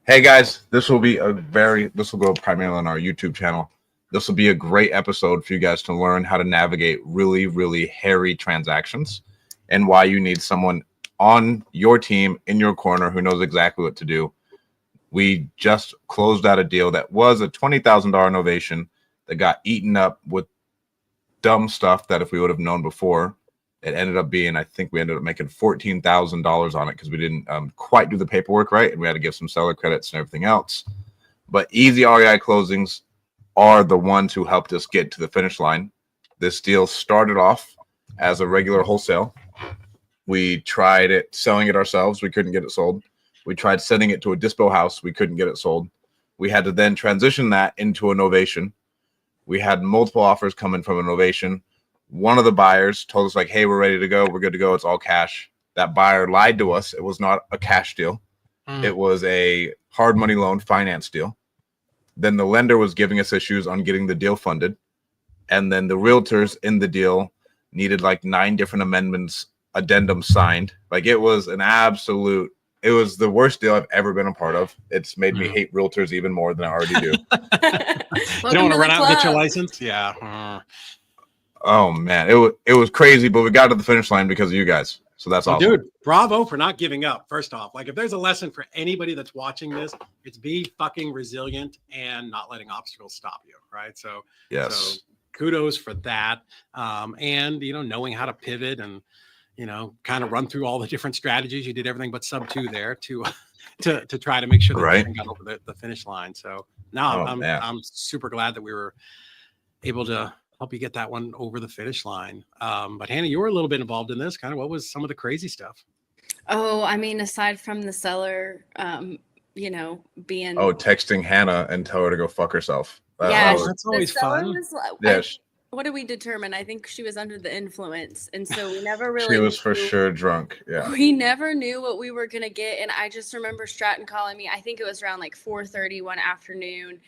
Hey guys, this will go primarily on our YouTube channel. This will be a great episode for you guys to learn how to navigate really, really hairy transactions and why you need someone on your team in your corner who knows exactly what to do. We just closed out a deal that was a $20,000 novation that got eaten up with dumb stuff that if we would have known before, it ended up being, I think we ended up making $14,000 on it because we didn't quite do the paperwork right, and we had to give some seller credits and everything else. But EZ REI closings are the ones who helped us get to the finish line. This deal started off as a regular wholesale. We tried selling it ourselves. We couldn't get it sold. We tried sending it to a dispo house. We couldn't get it sold. We had to then transition that into a novation. We had multiple offers coming from a novation. One of the buyers told us like, hey, we're ready to go. We're good to go. It's all cash. That buyer lied to us. It was not a cash deal. It was a hard money loan finance deal. Then the lender was giving us issues on getting the deal funded. And then the realtors in the deal needed like 9 different amendments, addendums signed. Like it was it was the worst deal I've ever been a part of. It's made me hate realtors even more than I already do. You don't want to run out and get your license? Yeah. Oh man, it was crazy, but we got to the finish line because of you guys. So that's awesome. Dude, bravo for not giving up. First off, like if there's a lesson for anybody that's watching this, it's be fucking resilient and not letting obstacles stop you, right? So yes. So kudos for that. And knowing how to pivot and kind of run through all the different strategies. You did everything but sub 2 there to try to make sure that you got over the finish line. So now I'm super glad that we were able to help you get that one over the finish line. But Hannah, you were a little bit involved in this. Kind of what was some of the crazy stuff? Oh, I mean, aside from the seller, being texting Hannah and tell her to go fuck herself. That's always fun. What did we determine? I think she was under the influence, and so we never really. She was for sure drunk. Yeah. We never knew what we were gonna get, and I just remember Stratton calling me. I think it was around like 4:30 one afternoon.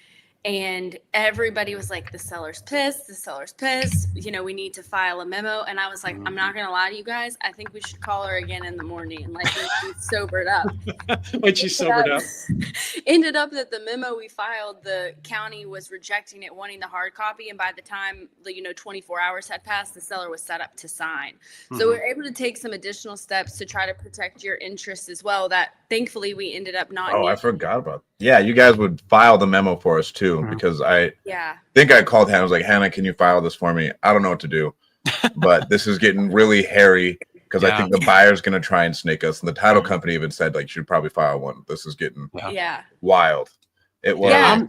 And everybody was like, the seller's pissed. We need to file a memo. And I was like, I'm not going to lie to you guys. I think we should call her again in the morning. Like when she's sobered up. When she's sobered up. Ended up that the memo we filed, the county was rejecting it, wanting the hard copy. And by the time, 24 hours had passed, the seller was set up to sign. So we were able to take some additional steps to try to protect your interests as well that thankfully we ended up not. I forgot about that. Yeah, you guys would file the memo for us too, because I think I called Hannah. I was like, Hannah, can you file this for me? I don't know what to do, but this is getting really hairy because I think the buyer's going to try and snake us. And the title company even said, like, you should probably file one. This is getting wild. It was. Yeah.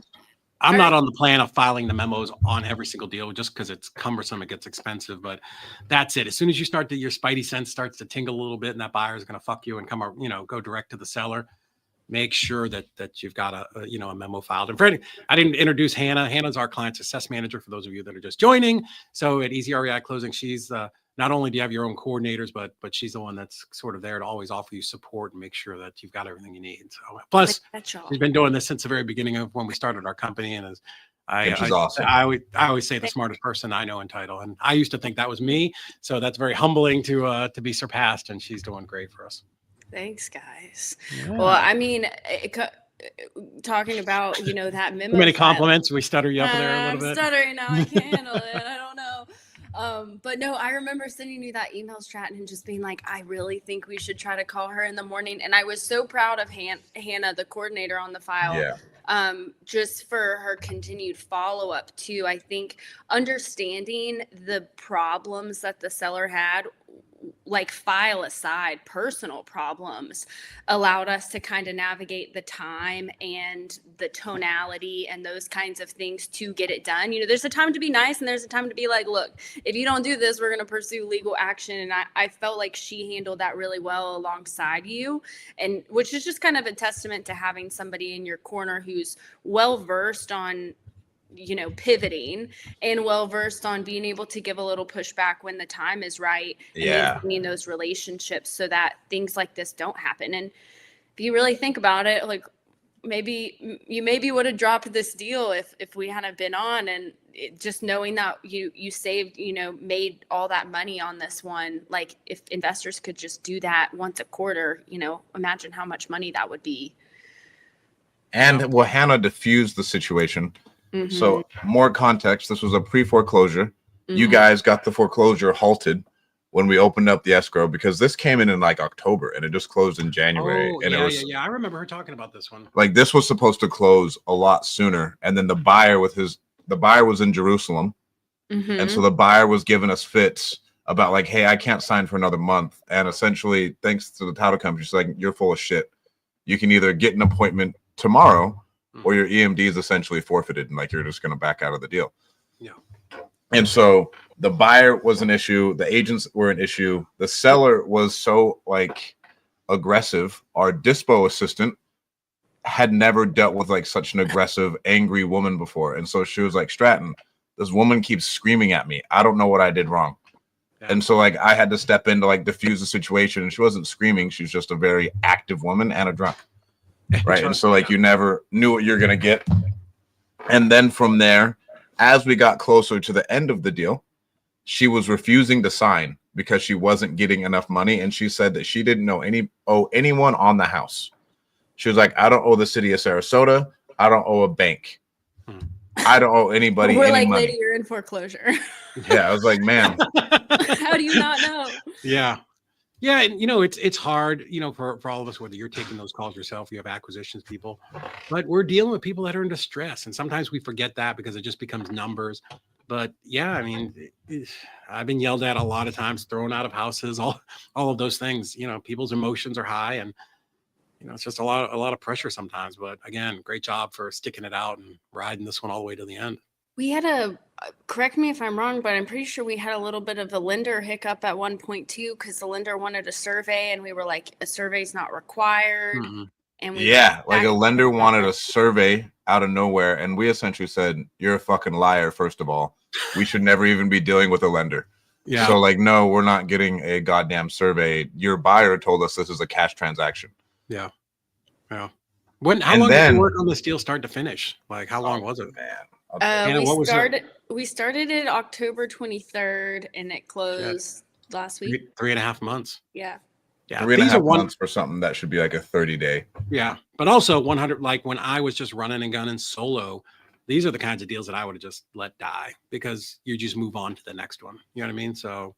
I'm not on the plan of filing the memos on every single deal just because it's cumbersome. It gets expensive, but that's it. As soon as you start your spidey sense starts to tingle a little bit and that buyer is going to fuck you and go direct to the seller, make sure that you've got a memo filed. And for I didn't introduce Hannah. Hannah's our client success manager for those of you that are just joining. So at EZ REI Closing, she's not only do you have your own coordinators, but she's the one that's sort of there to always offer you support and make sure that you've got everything you need. So plus she's been doing this since the very beginning of when we started our company. And she's awesome. I always say the smartest person I know in title. And I used to think that was me. So that's very humbling to be surpassed. And she's doing great for us. Thanks, guys. Yeah. Well, I mean, talking about, that memo. Too many compliments. We stutter you up there a little bit. I'm stuttering now. I can't handle it. I don't know. But no, I remember sending you that email, Stratton, and just being like, I really think we should try to call her in the morning. And I was so proud of Hannah, the coordinator on the file, just for her continued follow-up too. I think understanding the problems that the seller had, like file aside personal problems, allowed us to kind of navigate the time and the tonality and those kinds of things to get it done. There's a time to be nice and there's a time to be like, look, if you don't do this, we're going to pursue legal action. And I felt like she handled that really well alongside you, and which is just kind of a testament to having somebody in your corner who's well-versed on pivoting and well-versed on being able to give a little pushback when the time is right and maintaining those relationships so that things like this don't happen. And if you really think about it, like maybe would have dropped this deal if we hadn't been on, and just knowing that you saved, made all that money on this one. Like if investors could just do that once a quarter, imagine how much money that would be. And well, Hannah diffused the situation. Mhm. So more context, this was a pre-foreclosure. You Mhm. guys got the foreclosure halted when we opened up the escrow because this came in like October and it just closed in January. Oh, And yeah, it was yeah. I remember her talking about this one. like this was supposed to close a lot sooner. And then the buyer was in Jerusalem. And so Mhm. the buyer was giving us fits about like, hey, I can't sign for another month. And essentially, thanks to the title company, she's like, you're full of shit. You can either get an appointment tomorrow or your EMD is essentially forfeited and like you're just going to back out of the deal. Yeah. And so the buyer was an issue. The agents were an issue. The seller was so like aggressive. Our dispo assistant had never dealt with like such an aggressive, angry woman before. And so she was like, Stratton, this woman keeps screaming at me. I don't know what I did wrong. Yeah. And so like I had to step in to like diffuse the situation. And she wasn't screaming. She was just a very active woman and a drunk. Right. And so like you never knew what you're gonna get. And then from there, as we got closer to the end of the deal, she was refusing to sign because she wasn't getting enough money. And she said that she didn't owe anyone on the house. She was like, I don't owe the city of Sarasota. I don't owe a bank. I don't owe anybody We're any like, money. lady, you're in foreclosure. Yeah, I was like, man. How do you not know? Yeah. Yeah, and you know, it's hard, you know, for all of us, whether you're taking those calls yourself, you have acquisitions people, but we're dealing with people that are in distress. And sometimes we forget that because it just becomes numbers. But yeah, I mean, I've been yelled at a lot of times, thrown out of houses, all of those things. You know, people's emotions are high, and you know, it's just a lot of pressure sometimes. But again, great job for sticking it out and riding this one all the way to the end. We had correct me if I'm wrong, but I'm pretty sure we had a little bit of a lender hiccup at one point too, because the lender wanted a survey and we were like, a survey's not required. Mhm. And we Yeah, like a lender wanted a survey out of nowhere. And we essentially said, you're a fucking liar, first of all. We should never even be dealing with a lender. Yeah. So like, no, we're not getting a goddamn survey. Your buyer told us this is a cash transaction. Yeah. Yeah. How long did you work on this deal start to finish? Like how long was it? Man. We started it October 23rd and it closed last week. 3.5 months. Yeah. Yeah. 3.5 months for something that should be like a 30-day. Yeah. But also 100, like when I was just running and gunning solo, these are the kinds of deals that I would have just let die because you just move on to the next one. You know what I mean? So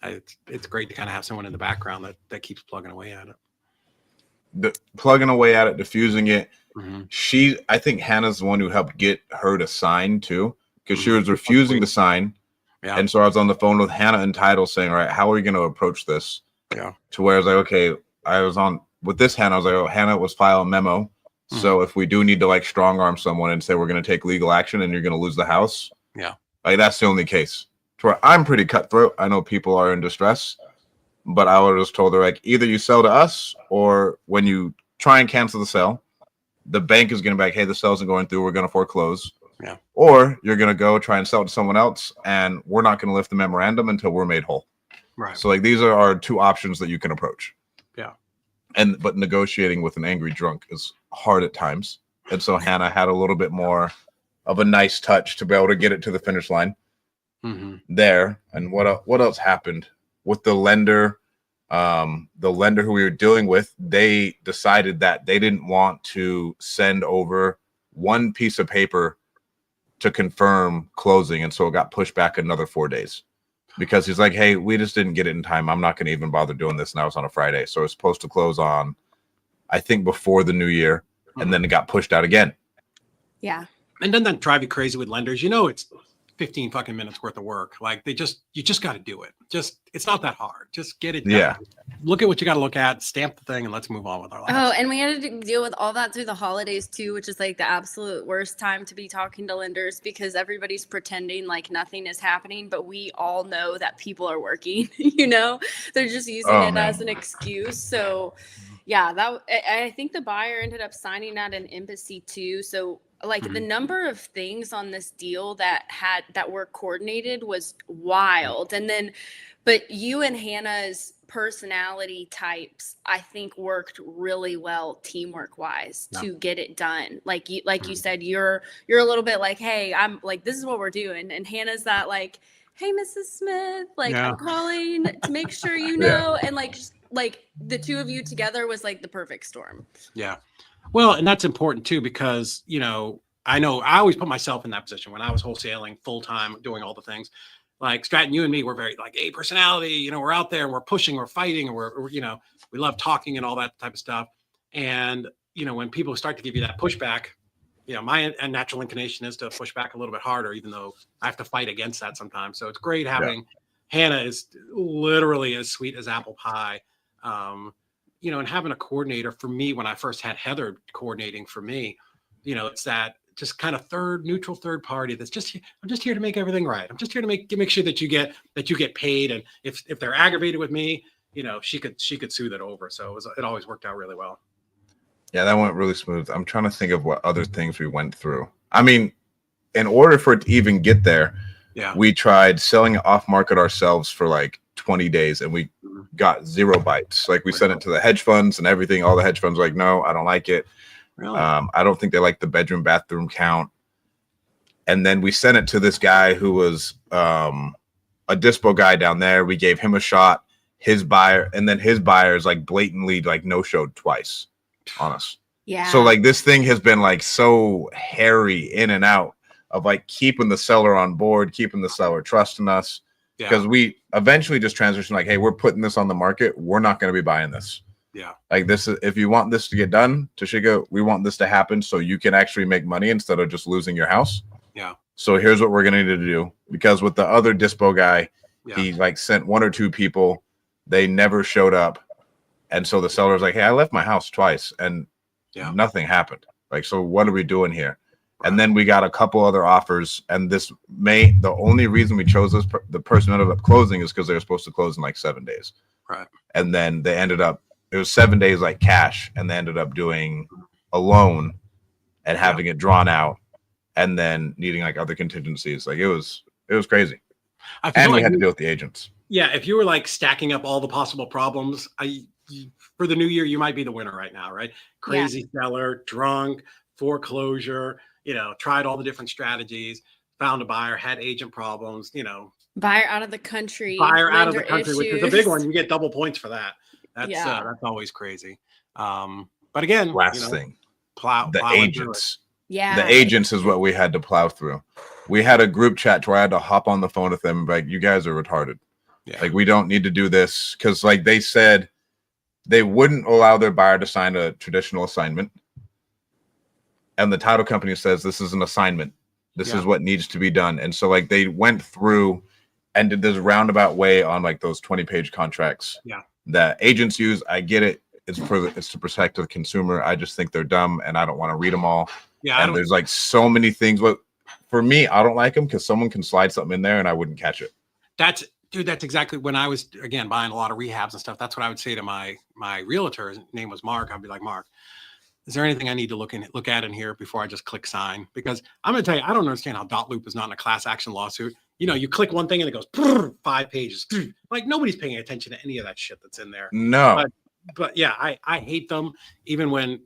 it's great to kind of have someone in the background that keeps plugging away at it. Plugging away at it, diffusing it. Mm-hmm. I think Hannah's the one who helped get her to sign too, because she was refusing to sign. Yeah. And so I was on the phone with Hannah and Title saying, all right, how are we going to approach this? Yeah. To where I was like, okay, I was on with this Hannah. I was like, oh, Hannah was file a memo. So if we do need to like strong arm someone and say we're going to take legal action and you're going to lose the house. Yeah. Like that's the only case. To where I'm pretty cutthroat. I know people are in distress, but I would have just told her like either you sell to us or when you try and cancel the sale, the bank is going to be like, hey, the sale isn't going through. We're going to foreclose. Yeah. Or you're going to go try and sell it to someone else and we're not going to lift the memorandum until we're made whole. Right. So like these are our two options that you can approach. Yeah. But negotiating with an angry drunk is hard at times. And so Hannah had a little bit more of a nice touch to be able to get it to the finish line there. And what else happened with the lender? The lender who we were dealing with, they decided that they didn't want to send over one piece of paper to confirm closing. And so it got pushed back another 4 days. Because he's like, hey, we just didn't get it in time. I'm not going to even bother doing this. Now it's on a Friday. So it's supposed to close on, I think, before the new year. And then it got pushed out again. Yeah. And doesn't that drive you crazy with lenders? You know, it's 15 fucking minutes worth of work. Like you just got to do it. It's not that hard. Just get it done. Yeah. Look at what you got to look at, stamp the thing, and let's move on with our lives. Oh, and we had to deal with all that through the holidays too, which is like the absolute worst time to be talking to lenders because everybody's pretending like nothing is happening, but we all know that people are working, you know, they're just using it as an excuse. So yeah, I think the buyer ended up signing at an embassy too. So like the number of things on this deal that were coordinated was wild. And then, but you and Hannah's personality types, I think worked really well teamwork wise to get it done. Like you said, you're a little bit like, hey, I'm like, this is what we're doing. And Hannah's that like, hey, Mrs. Smith, like I'm calling to make sure you know, and like like the two of you together was like the perfect storm. Yeah. Well, and that's important too, because, you know I always put myself in that position when I was wholesaling full time, doing all the things. Like Stratton, you and me, we're very like a personality, you know, we're out there and we're pushing, we're fighting, and we're, you know, we love talking and all that type of stuff. And, you know, when people start to give you that pushback, you know, my natural inclination is to push back a little bit harder, even though I have to fight against that sometimes. So it's great having Hannah is literally as sweet as apple pie. You know, and having a coordinator for me, when I first had Heather coordinating for me, you know, it's that just kind of neutral third party that's just, I'm just here to make everything right. I'm just here to make sure that you get paid. And if they're aggravated with me, you know, she could soothe it over. So it always worked out really well. Yeah, that went really smooth. I'm trying to think of what other things we went through. I mean, in order for it to even get there, we tried selling it off market ourselves for like 20 days and we got 0 bites. Like we sent it to the hedge funds and everything. All the hedge funds were like, no, I don't like it. Really? I don't think they like the bedroom bathroom count. And then we sent it to this guy who was a dispo guy down there. We gave him a shot, his buyer, and then his buyers like blatantly like no-showed twice on us. Yeah. So like this thing has been like so hairy in and out of like keeping the seller on board, keeping the seller trusting us. Because we eventually just transitioned like, hey, we're putting this on the market. We're not going to be buying this. Yeah. Like this is, if you want this to get done, Tashika, we want this to happen so you can actually make money instead of just losing your house. Yeah. So here's what we're going to need to do. Because with the other dispo guy, he like sent 1 or 2 people. They never showed up. And so the seller's like, hey, I left my house twice and nothing happened. Like, so what are we doing here? And then we got a couple other offers. And the only reason we chose the person ended up closing is because they were supposed to close in like 7 days. Right. And then they ended up, it was 7 days like cash, and they ended up doing a loan and having it drawn out and then needing like other contingencies. Like it was crazy. And we had to deal with the agents. Yeah. If you were like stacking up all the possible problems, for the new year, you might be the winner right now, right? Crazy seller, drunk, foreclosure, you know, tried all the different strategies, found a buyer, had agent problems, you know. Buyer out of the country. Which is a big one. You get double points for that. That's always crazy. But again, last thing, the agents. Yeah, the agents is what we had to plow through. We had a group chat where I had to hop on the phone with them and be like, you guys are retarded. Yeah. Like we don't need to do this because like they said they wouldn't allow their buyer to sign a traditional assignment. And the title company says this is an assignment. This is what needs to be done. And so like they went through and did this roundabout way on like those 20-page contracts. Yeah. That agents use. I get it. It's to protect the consumer. I just think they're dumb and I don't want to read them all. Yeah. And there's like so many things. But for me, I don't like them because someone can slide something in there and I wouldn't catch it. That's exactly when I was, again, buying a lot of rehabs and stuff. That's what I would say to my realtor. His name was Mark. I'd be like, Mark, is there anything I need to look at in here before I just click sign? Because I'm going to tell you, I don't understand how Dot Loop is not in a class action lawsuit. You know, you click one thing and it goes 5 pages. Like nobody's paying attention to any of that shit that's in there. No. But yeah, I hate them. Even when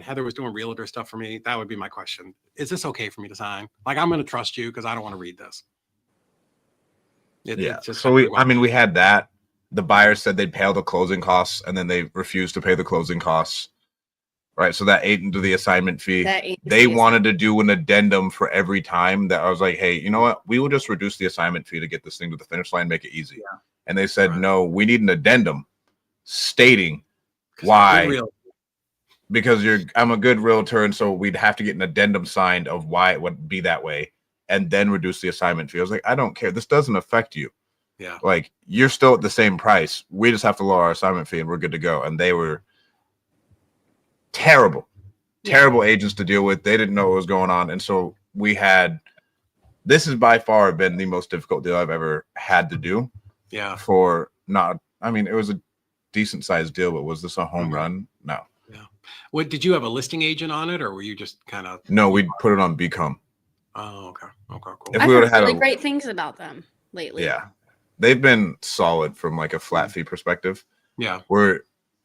Heather was doing realtor stuff for me, that would be my question. Is this okay for me to sign? Like, I'm going to trust you because I don't want to read this. So we had that. The buyer said they'd pay all the closing costs and then they refused to pay the closing costs. Right. So that ate into the assignment fee. They wanted to do an addendum for every time that I was like, hey, you know what? We will just reduce the assignment fee to get this thing to the finish line, make it easy. Yeah. And they said, no, we need an addendum stating why. Because I'm a good realtor. And so we'd have to get an addendum signed of why it would be that way and then reduce the assignment fee. I was like, I don't care. This doesn't affect you. Yeah. Like you're still at the same price. We just have to lower our assignment fee and we're good to go. And they were terrible agents to deal with. They didn't know what was going on. And so this has by far been the most difficult deal I've ever had to do. Yeah. It was a decent sized deal, but was this a home run? No. Yeah. What, did you have a listing agent on it or were you just kind of? No, we put it on Become. Oh, okay. Okay, cool. I've heard really great things about them lately. Yeah. They've been solid from like a flat fee perspective. Yeah.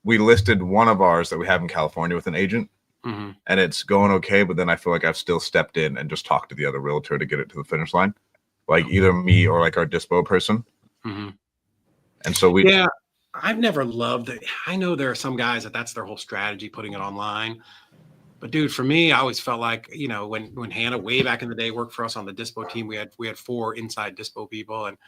We listed one of ours that we have in California with an agent and it's going okay. But then I feel like I've still stepped in and just talked to the other realtor to get it to the finish line. Like either me or like our dispo person. Mm-hmm. And so I've never loved it. I know there are some guys that's their whole strategy, putting it online. But dude, for me, I always felt like, when Hannah way back in the day worked for us on the dispo team, we had 4 inside dispo people, and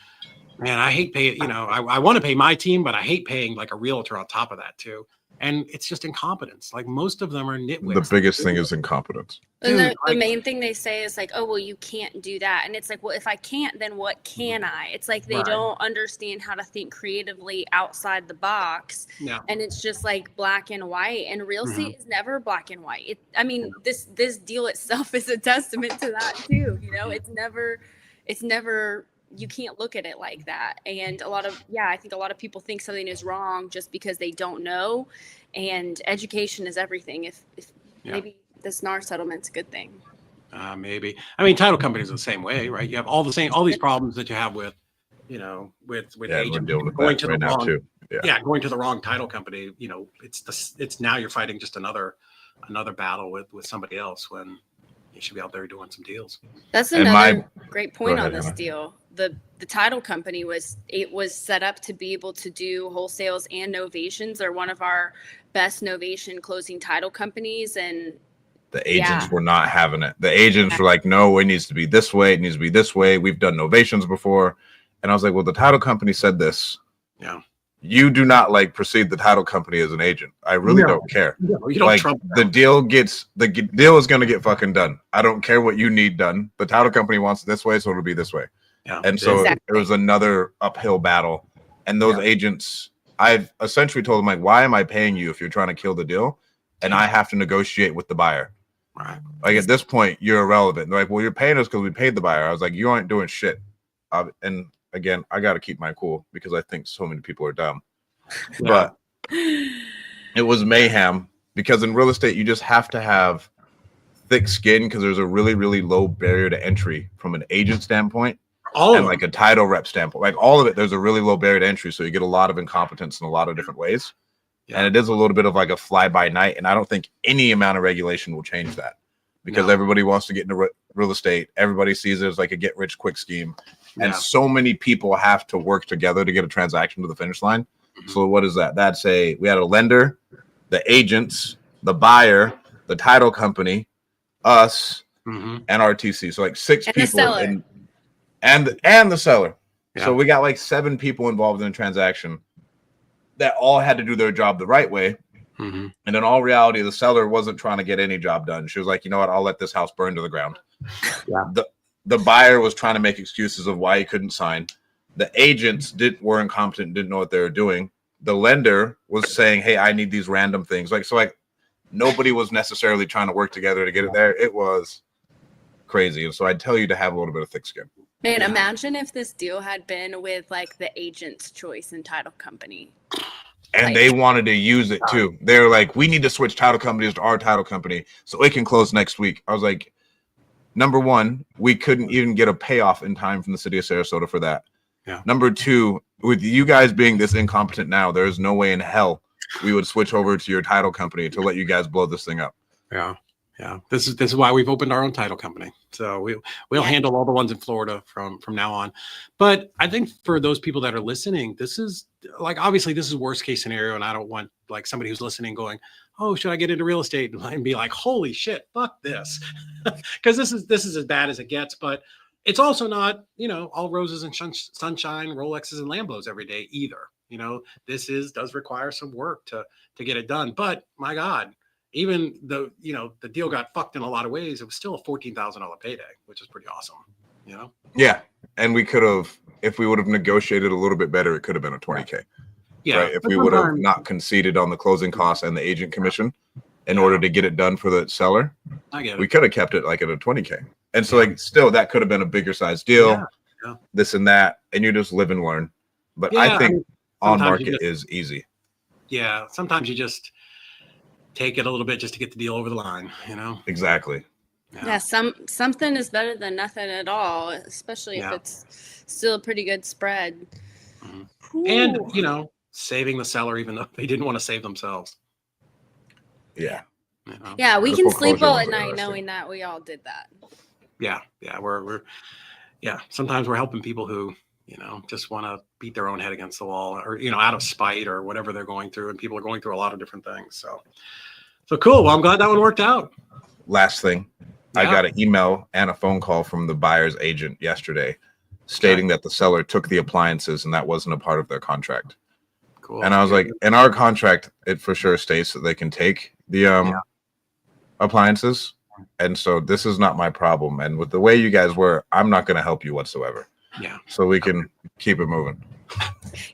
man, I hate paying. I want to pay my team, but I hate paying like a realtor on top of that too. And it's just incompetence. Like most of them are nitwits. The biggest thing is incompetence. And Dude, the main thing they say is like, oh, well, you can't do that. And it's like, well, if I can't, then what can I? It's like they Right. don't understand how to think creatively outside the box. Yeah. And it's just like black and white. And real estate is never black and white. This deal itself is a testament to that too. It's never you can't look at it like that. And I think a lot of people think something is wrong just because they don't know. And education is everything. If maybe this NAR settlement's a good thing. Maybe. I mean, title companies are the same way, right? You have all these problems that you have with agents going to the wrong too. Going to the wrong title company. It's now you're fighting just another battle with somebody else when you should be out there doing some deals. That's another great point on this deal. The title company was set up to be able to do wholesales and novations. They're one of our best novation closing title companies, and the agents were not having it. The agents were like, no, it needs to be this way. It needs to be this way. We've done novations before. And I was like, well, the title company said this. Yeah. You do not proceed the title company as an agent. I really don't care. No, you don't trump the deal is going to get fucking done. I don't care what you need done. The title company wants it this way, so it'll be this way. Yeah. And so it was another uphill battle. And those agents, I've essentially told them, like, why am I paying you if you're trying to kill the deal? And I have to negotiate with the buyer. Right. Like at this point, you're irrelevant. They're like, well, you're paying us because we paid the buyer. I was like, you aren't doing shit. And again, I got to keep my cool because I think so many people are dumb. Yeah. But it was mayhem because in real estate, you just have to have thick skin because there's a really, really low barrier to entry from an agent standpoint. Like a title rep standpoint, like all of it, there's a really low barrier to entry. So you get a lot of incompetence in a lot of different ways. Yeah. And it is a little bit of like a fly by night. And I don't think any amount of regulation will change that because everybody wants to get into real estate. Everybody sees it as like a get rich quick scheme. And so many people have to work together to get a transaction to the finish line. Mm-hmm. So what is that? That's we had a lender, the agents, the buyer, the title company, us, and RTC. So like 6 and people and the seller. Yeah. So we got like 7 people involved in a transaction that all had to do their job the right way. And in all reality, the seller wasn't trying to get any job done. She was like, you know what? I'll let this house burn to the ground. The buyer was trying to make excuses of why he couldn't sign. The agents were incompetent, didn't know what they were doing. The lender was saying, hey, I need these random things. Like nobody was necessarily trying to work together to get it there. It was crazy. And so I'd tell you to have a little bit of thick skin. Man, imagine if this deal had been with like the agent's choice and title company. And they wanted to use it too. They're like, we need to switch title companies to our title company so it can close next week. I was like, number one, we couldn't even get a payoff in time from the city of Sarasota for that. Yeah. Number two, with you guys being this incompetent now, there's no way in hell we would switch over to your title company to let you guys blow this thing up. Yeah. Yeah. This is why we've opened our own title company. So we'll handle all the ones in Florida from now on. But I think for those people that are listening, this is like, obviously this is worst case scenario. And I don't want like somebody who's listening going, oh, should I get into real estate and be like, holy shit, fuck this. Because this is as bad as it gets. But it's also not, all roses and sunshine, Rolexes and Lambos every day either. This does require some work to get it done. But my God, even though, the deal got fucked in a lot of ways, it was still a $14,000 payday, which is pretty awesome, Yeah. And we could have, if we would have negotiated a little bit better, it could have been a 20K. Yeah. Right? If we would have not conceded on the closing costs and the agent commission in order to get it done for the seller, I get it. We could have kept it like at a 20K. And so still that could have been a bigger size deal, this and that. And you just live and learn. But I think on market is easy. Yeah. Sometimes you just take it a little bit just to get the deal over the line, Exactly. Yeah, something is better than nothing at all, especially if it's still a pretty good spread. And saving the seller even though they didn't want to save themselves. Yeah. Yeah, we can sleep well at night knowing that we all did that. Yeah, we're sometimes we're helping people who just want to beat their own head against the wall, or, out of spite or whatever they're going through. And people are going through a lot of different things. So cool. Well, I'm glad that one worked out. Last thing, I Yeah. got an email and a phone call from the buyer's agent yesterday stating that the seller took the appliances and that wasn't a part of their contract. Cool. And I was like, in our contract, it for sure states that they can take the appliances. And so this is not my problem. And with the way you guys were, I'm not going to help you whatsoever. Yeah. So we can keep it moving.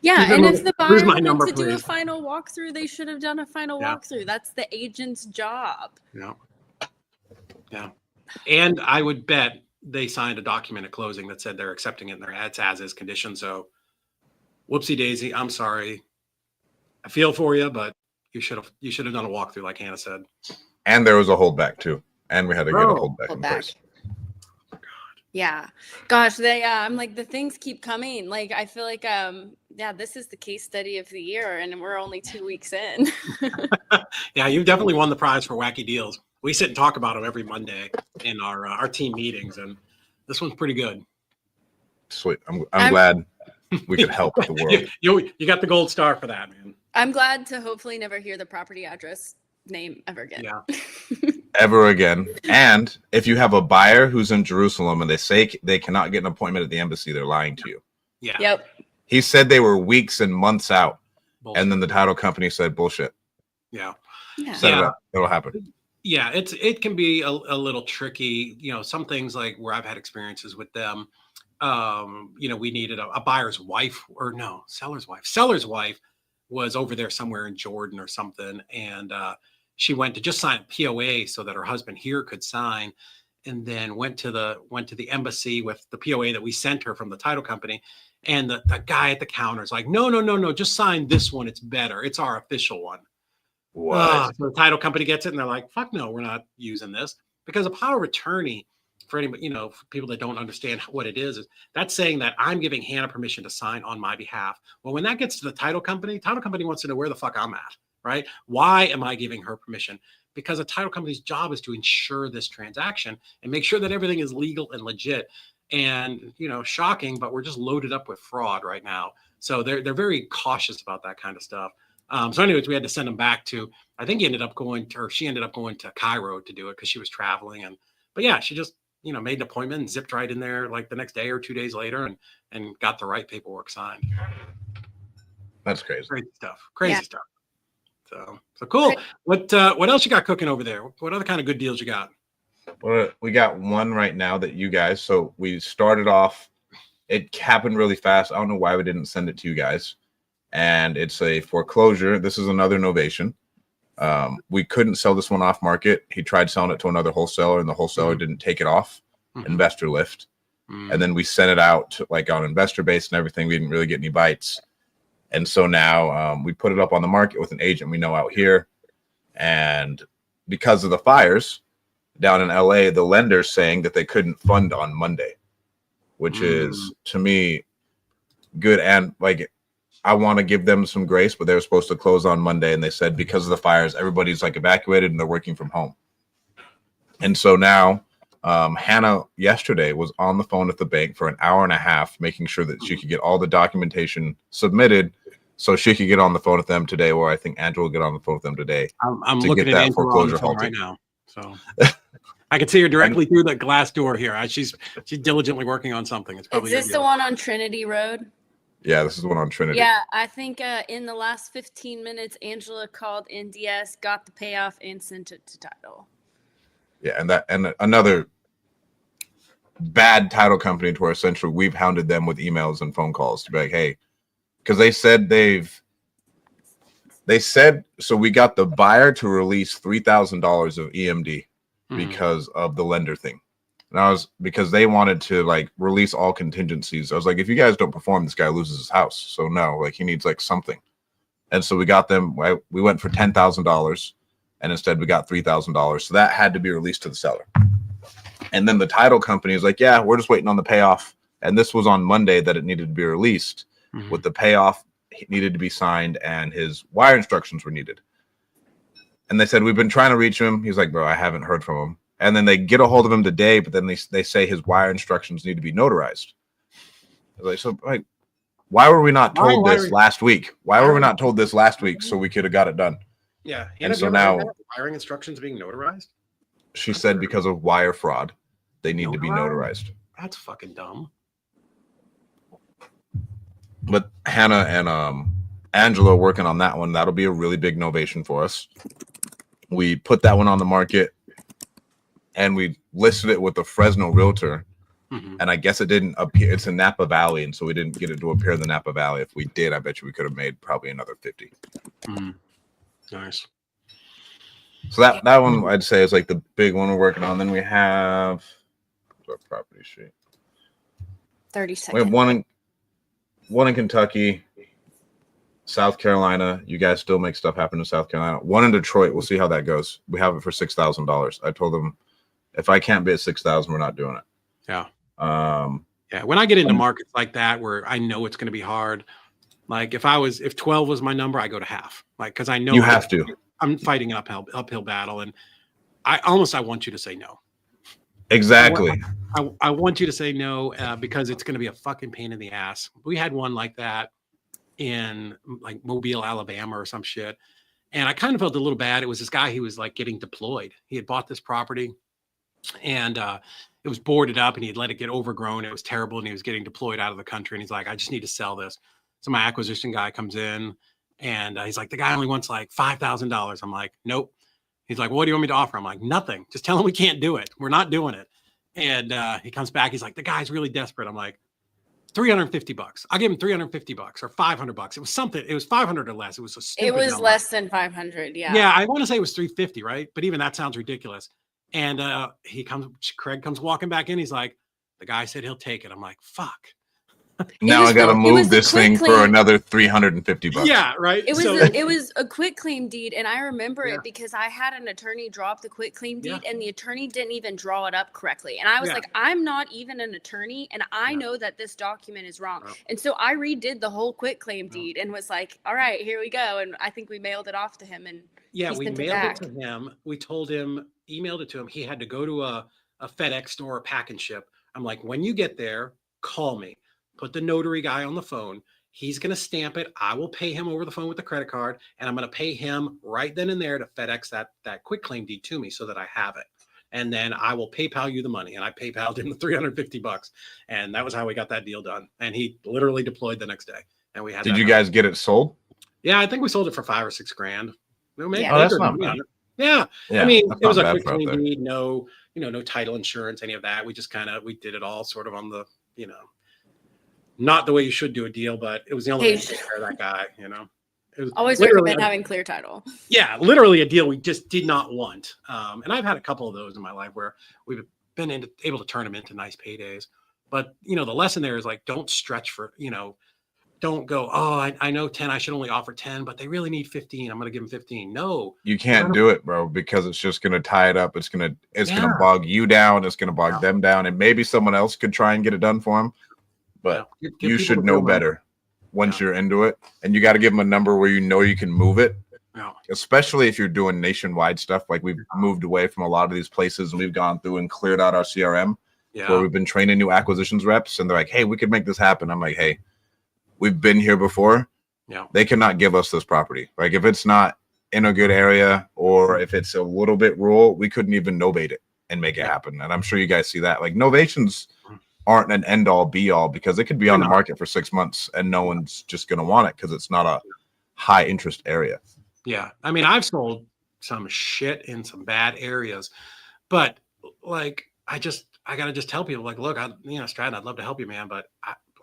Yeah, and if the buyer Here's my wanted number, to do a please. final walkthrough, they should have done a final walkthrough. That's the agent's job. Yeah. And I would bet they signed a document at closing that said they're accepting it in their as is condition. So whoopsie daisy. I'm sorry. I feel for you, but you should have done a walkthrough like Hannah said. And there was a holdback too. And we had to get a holdback in place. Yeah. Gosh, I'm like, the things keep coming. Like, I feel like, this is the case study of the year and we're only 2 weeks in. Yeah, you definitely won the prize for wacky deals. We sit and talk about them every Monday in our team meetings, and this one's pretty good. Sweet. I'm glad we could help the world. You got the gold star for that, man. I'm glad to hopefully never hear the property address name ever again. Yeah. Ever again. And if you have a buyer who's in Jerusalem and they say they cannot get an appointment at the embassy, they're lying to you. Yeah. Yep. He said they were weeks and months out. Bullshit. And then the title company said bullshit. Yeah. Set it up. It'll happen. Yeah, it can be a little tricky. Some things like where I've had experiences with them. We needed a buyer's wife, or no, seller's wife. Seller's wife was over there somewhere in Jordan or something, and she went to just sign a POA so that her husband here could sign, and then went to the embassy with the POA that we sent her from the title company, and the guy at the counter is like, no, just sign this one. It's better. It's our official one. What? So the title company gets it, and they're like, fuck no, we're not using this, because a power of attorney, for anybody, for people that don't understand what it is that's saying that I'm giving Hannah permission to sign on my behalf. Well, when that gets to the title company wants to know where the fuck I'm at, right? Why am I giving her permission? Because a title company's job is to ensure this transaction and make sure that everything is legal and legit. And, shocking, but we're just loaded up with fraud right now. So they're very cautious about that kind of stuff. So anyways, we had to send him back to, I think she ended up going to Cairo to do it because she was traveling. But yeah, she just, made an appointment and zipped right in there like the next day or 2 days later and got the right paperwork signed. That's crazy. Crazy stuff. So cool. What else you got cooking over there? What other kind of good deals you got? Well, we got one right now that you guys, so we started off, it happened really fast. I don't know why we didn't send it to you guys. And it's a foreclosure. This is another novation. We couldn't sell this one off market. He tried selling it to another wholesaler, and the wholesaler didn't take it off. Investor lift. And then we sent it out to, like, on investor base and everything. We didn't really get any bites. And so now we put it up on the market with an agent we know out here. And because of the fires down in LA, the lender's saying that they couldn't fund on Monday, which is, to me, good. And like, I want to give them some grace, but they were supposed to close on Monday. And they said, because of the fires, everybody's like evacuated and they're working from home. And so now Hannah yesterday was on the phone at the bank for an hour and a half, making sure that she could get all the documentation submitted so she could get on the phone with them today, or I think Angela will get on the phone with them today. I'm looking at Angela on the phone right now. So I can see her directly through the glass door here. She's diligently working on something. It's probably Is this the one on Trinity Road? Yeah, this is the one on Trinity. Yeah, I think in the last 15 minutes, Angela called NDS, got the payoff, and sent it to title. Yeah, and another bad title company to where essentially we've hounded them with emails and phone calls to be like, hey, because they said so we got the buyer to release $3,000 of EMD because of the lender thing. And because they wanted to like release all contingencies. I was like, if you guys don't perform, this guy loses his house. So no, like he needs like something. And so we got them, we went for $10,000 and instead we got $3,000. So that had to be released to the seller. And then the title company is like, yeah, we're just waiting on the payoff. And this was on Monday that it needed to be released. With the payoff, it needed to be signed and his wire instructions were needed. And they said, we've been trying to reach him. He's like, bro, I haven't heard from him. And then they get a hold of him today, but then they say his wire instructions need to be notarized. Like, so like, why were we not told Why this are- last week? Why were we not told this last week so we could have got it done? Yeah. And have so you ever heard now- that? Wiring instructions being notarized. She said because of wire fraud, they need to be Notarized? notarized. That's fucking dumb. But Hannah and Angela are working on that one. That'll be a really big novation for us. We put that one on the market and we listed it with a Fresno realtor. Mhm. And I guess it didn't appear. It's in Napa Valley, and so we didn't get it to appear in the Napa Valley. If we did, I bet you we could have made probably another 50. Mhm. Nice. So that one I'd say is like the big one we're working on. Then we have our property sheet. 30 We seconds. have one in Kentucky, South Carolina. You guys still make stuff happen in South Carolina. One in Detroit. We'll see how that goes. We have it for $6,000. I told them if I can't bid 6,000, we're not doing it. Yeah. Yeah. When I get into markets like that where I know it's going to be hard, like if 12 was my number, I go to half. Like because I know You have to. I'm fighting an uphill battle, and I want you to say no. Exactly. I want you to say no because it's going to be a fucking pain in the ass. We had one like that in like Mobile, Alabama or some shit. And I kind of felt a little bad. It was this guy, he was like getting deployed. He had bought this property and it was boarded up and he had let it get overgrown. It was terrible. And he was getting deployed out of the country. And he's like, I just need to sell this. So my acquisition guy comes in and he's like, the guy only wants like $5,000. I'm like, nope. He's like, well, what do you want me to offer? I'm like, nothing. Just tell him we can't do it. We're not doing it. And he comes back. He's like, the guy's really desperate. I'm like, $350. I'll give him $350 or $500. It was something. It was 500 or less. It was a stupid It was number. less than 500. Yeah. Yeah, I want to say it was 350, right? But even that sounds ridiculous. And Craig comes walking back in. He's like, the guy said he'll take it. I'm like, fuck. Now was I got to the- it move was the this thing quick for claim. another $350. Yeah, right. It was So- it was a quit claim deed, and I remember Yeah. it because I had an attorney draw up the quit claim deed, Yeah. and the attorney didn't even draw it up correctly. And I was Yeah. like, I'm not even an attorney, and I Yeah. know that this document is wrong. Yeah. And so I redid the whole quit claim Yeah. deed and was like, all right, here we go. And I think we mailed it off to him. And Yeah, he we sent it mailed it back. to him. We told him, emailed it to him. He had to go to a FedEx store or pack and ship. I'm like, when you get there, call me. Put the notary guy on the phone. He's going to stamp it. I will pay him over the phone with the credit card, and I'm going to pay him right then and there to FedEx that quit claim deed to me so that I have it. And then I will PayPal you the money. And I PayPal'd him the $350. And that was how we got that deal done. And he literally deployed the next day. And we had Did that you done. guys get it sold? Yeah, I think we sold it for $5 or $6 grand. No, maybe Yeah. Oh, that's bigger, not to be bad. honest. Yeah. Yeah, I mean, that's it was not a bad quick for out claim there. deed, no title insurance, any of that. We just we did it all sort of on the, not the way you should do a deal, but it was the only way to take care of that guy, It was always literally recommend having clear title. yeah, literally a deal we just did not want. And I've had a couple of those in my life where we've been able to turn them into nice paydays. But, the lesson there is like, don't stretch for, don't go, oh, I know 10, I should only offer 10, but they really need 15. I'm going to give them 15. No, You can't do it, bro, because it's just going to tie it up. It's going to Yeah. bog you down. It's going to bog Yeah. them down. And maybe someone else could try and get it done for them. But Give you people should the know real number. better once Yeah. you're into it. And you got to give them a number where you can move it, Yeah. especially if you're doing nationwide stuff. Like we've moved away from a lot of these places and we've gone through and cleared out our CRM where Yeah. we've been training new acquisitions reps. And they're like, hey, we could make this happen. I'm like, hey, we've been here before. Yeah. They cannot give us this property. Like if it's not in a good area or if it's a little bit rural, we couldn't even novate it and make it Yeah. happen. And I'm sure you guys see that. Like novations aren't an end all be all because it could be on the market for 6 months and no one's just going to want it because it's not a high interest area. Yeah. I mean, I've sold some shit in some bad areas, but like, I got to just tell people like, look, Stratton, I'd love to help you, man. But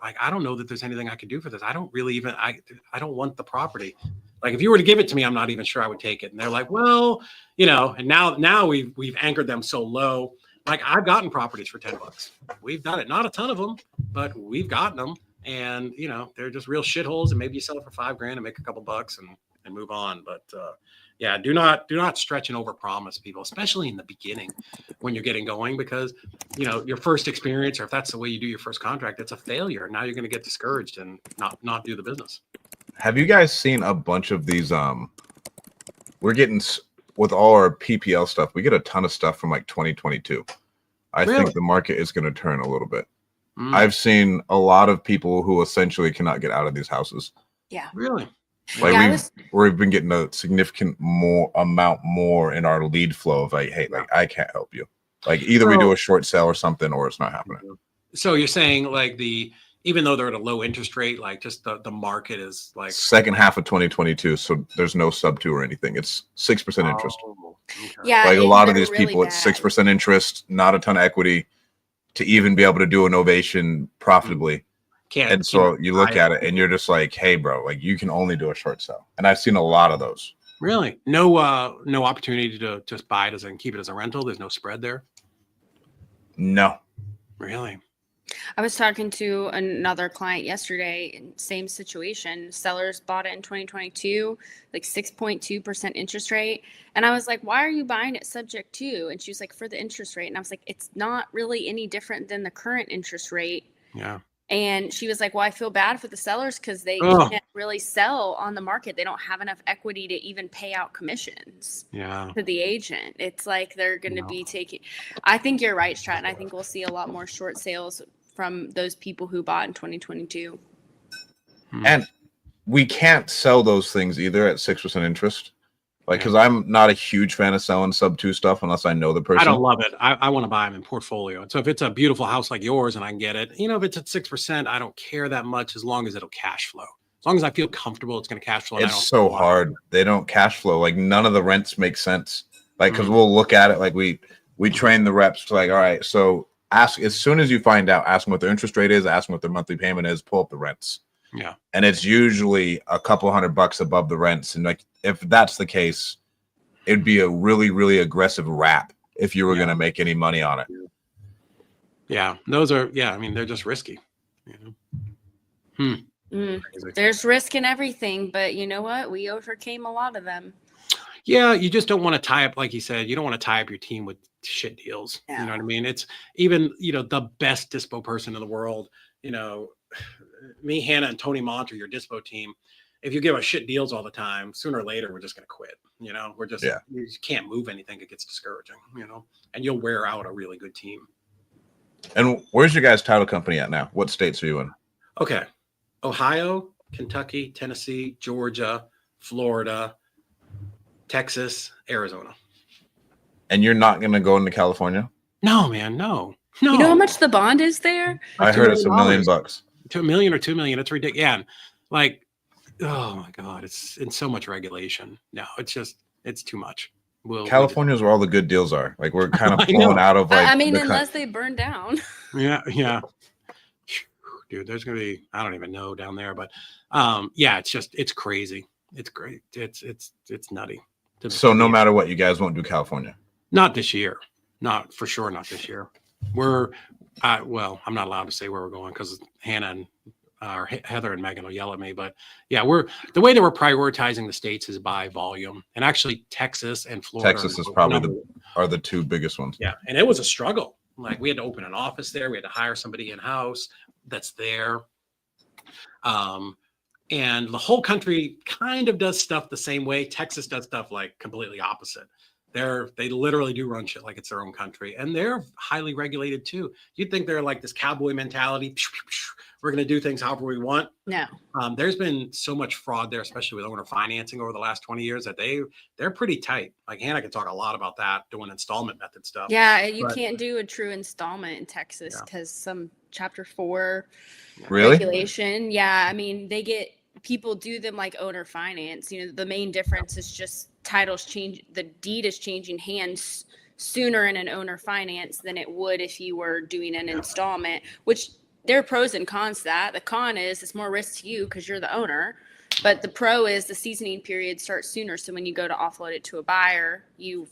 I don't know that there's anything I could do for this. I don't really even, I don't want the property. Like if you were to give it to me, I'm not even sure I would take it. And they're like, well, and now we've anchored them so low. Like I've gotten properties for $10. We've done it. Not a ton of them, but we've gotten them. And they're just real shitholes. And maybe you sell it for $5 grand and make a couple bucks and move on. But yeah, do not stretch and overpromise people, especially in the beginning when you're getting going, because your first experience, or if that's the way you do your first contract, it's a failure. Now you're going to get discouraged and not do the business. Have you guys seen a bunch of these? We're getting with all our PPL stuff, we get a ton of stuff from like 2022. I Really? think the market is going to turn a little bit. Mm, I've seen a lot of people who essentially cannot get out of these houses. Yeah. really? Like Yeah, we've been getting a significant amount more in our lead flow of like, hey, like I can't help you. Like either we do So- a short sale or something, or it's not happening. So you're saying like even though they're at a low interest rate, like just the market is like Second half of 2022, so there's no sub two or anything. It's 6% interest. Oh, okay. Yeah, Like a lot of they're these really people, bad. it's 6% interest, not a ton of equity to even be able to do a novation profitably. And so you look at it and you're just like, hey, bro, like you can only do a short sale. And I've seen a lot of those. Really no opportunity to just buy it and keep it as a rental. There's no spread there. No. Really? I was talking to another client yesterday, same situation. Sellers bought it in 2022, like 6.2% interest rate. And I was like, why are you buying it subject to? And she was like, for the interest rate. And I was like, it's not really any different than the current interest rate. Yeah. And she was like, well, I feel bad for the sellers because they Ugh. can't really sell on the market. They don't have enough equity to even pay out commissions Yeah. to the agent. It's like they're going to be taking. I think you're right, Stratton. I think we'll see a lot more short sales from those people who bought in 2022. And we can't sell those things either at 6% interest. Like, because I'm not a huge fan of selling sub 2 stuff unless I know the person. I don't love it. I want to buy them in portfolio. So if it's a beautiful house like yours and I can get it, if it's at 6%, I don't care that much as long as it'll cash flow. As long as I feel comfortable, it's going to cash flow. It's so hard. They don't cash flow. Like none of the rents make sense. Like, because we'll look at it like we train the reps to like, all right, so ask as soon as you find out, ask them what their interest rate is, ask them what their monthly payment is, pull up the rents. Yeah. And it's usually a couple $100 above the rents. And like, if that's the case, it'd be a really, really aggressive wrap if you were going to make any money on it. Yeah. Those are, I mean, they're just risky. There's risk in everything, but you know what? We overcame a lot of them. Yeah, you just don't want to tie up, like you said, you don't want to tie up your team with shit deals. Yeah. You know what I mean? It's even, the best dispo person in the world, me, Hannah, and Tony Mont are your dispo team. If you give us shit deals all the time, sooner or later, we're just going to quit. We're just, you just can't move anything. It gets discouraging, and you'll wear out a really good team. And where's your guys' title company at now? What states are you in? Okay. Ohio, Kentucky, Tennessee, Georgia, Florida, Texas, Arizona. And you're not going to go into California? No, man, no. You know how much the bond is there? I heard it's $1 million. To $1 million or $2 million. It's ridiculous. Yeah. And like, oh my God, it's in so much regulation. No, it's too much. California is where all the good deals are. Like we're kind of pulling out of like. I mean, unless they burn down. Yeah. Dude, there's gonna be, I don't even know down there, but it's crazy. It's great. It's nutty. So no matter what, you guys won't do California. Not this year. Not for sure. Not this year. I'm not allowed to say where we're going because Hannah and Heather and Megan will yell at me. But yeah, the way that we're prioritizing the states is by volume, and actually Texas and Florida. Texas is probably are the two biggest ones. Yeah, and it was a struggle. Like we had to open an office there. We had to hire somebody in house that's there. And the whole country kind of does stuff the same way. Texas does stuff like completely opposite. They literally do run shit like it's their own country, and they're highly regulated too. You'd think they're like this cowboy mentality. We're going to do things however we want. No. There's been so much fraud there, especially with owner financing over the last 20 years that they're pretty tight. Like Hannah can talk a lot about that, doing installment method stuff. Yeah. You can't do a true installment in Texas because some Chapter 4 regulation. Yeah. I mean, people do them like owner finance. The main difference is just titles change. The deed is changing hands sooner in an owner finance than it would if you were doing an installment, which there are pros and cons to that. The con is it's more risk to you because you're the owner, but the pro is the seasoning period starts sooner. So when you go to offload it to a buyer, you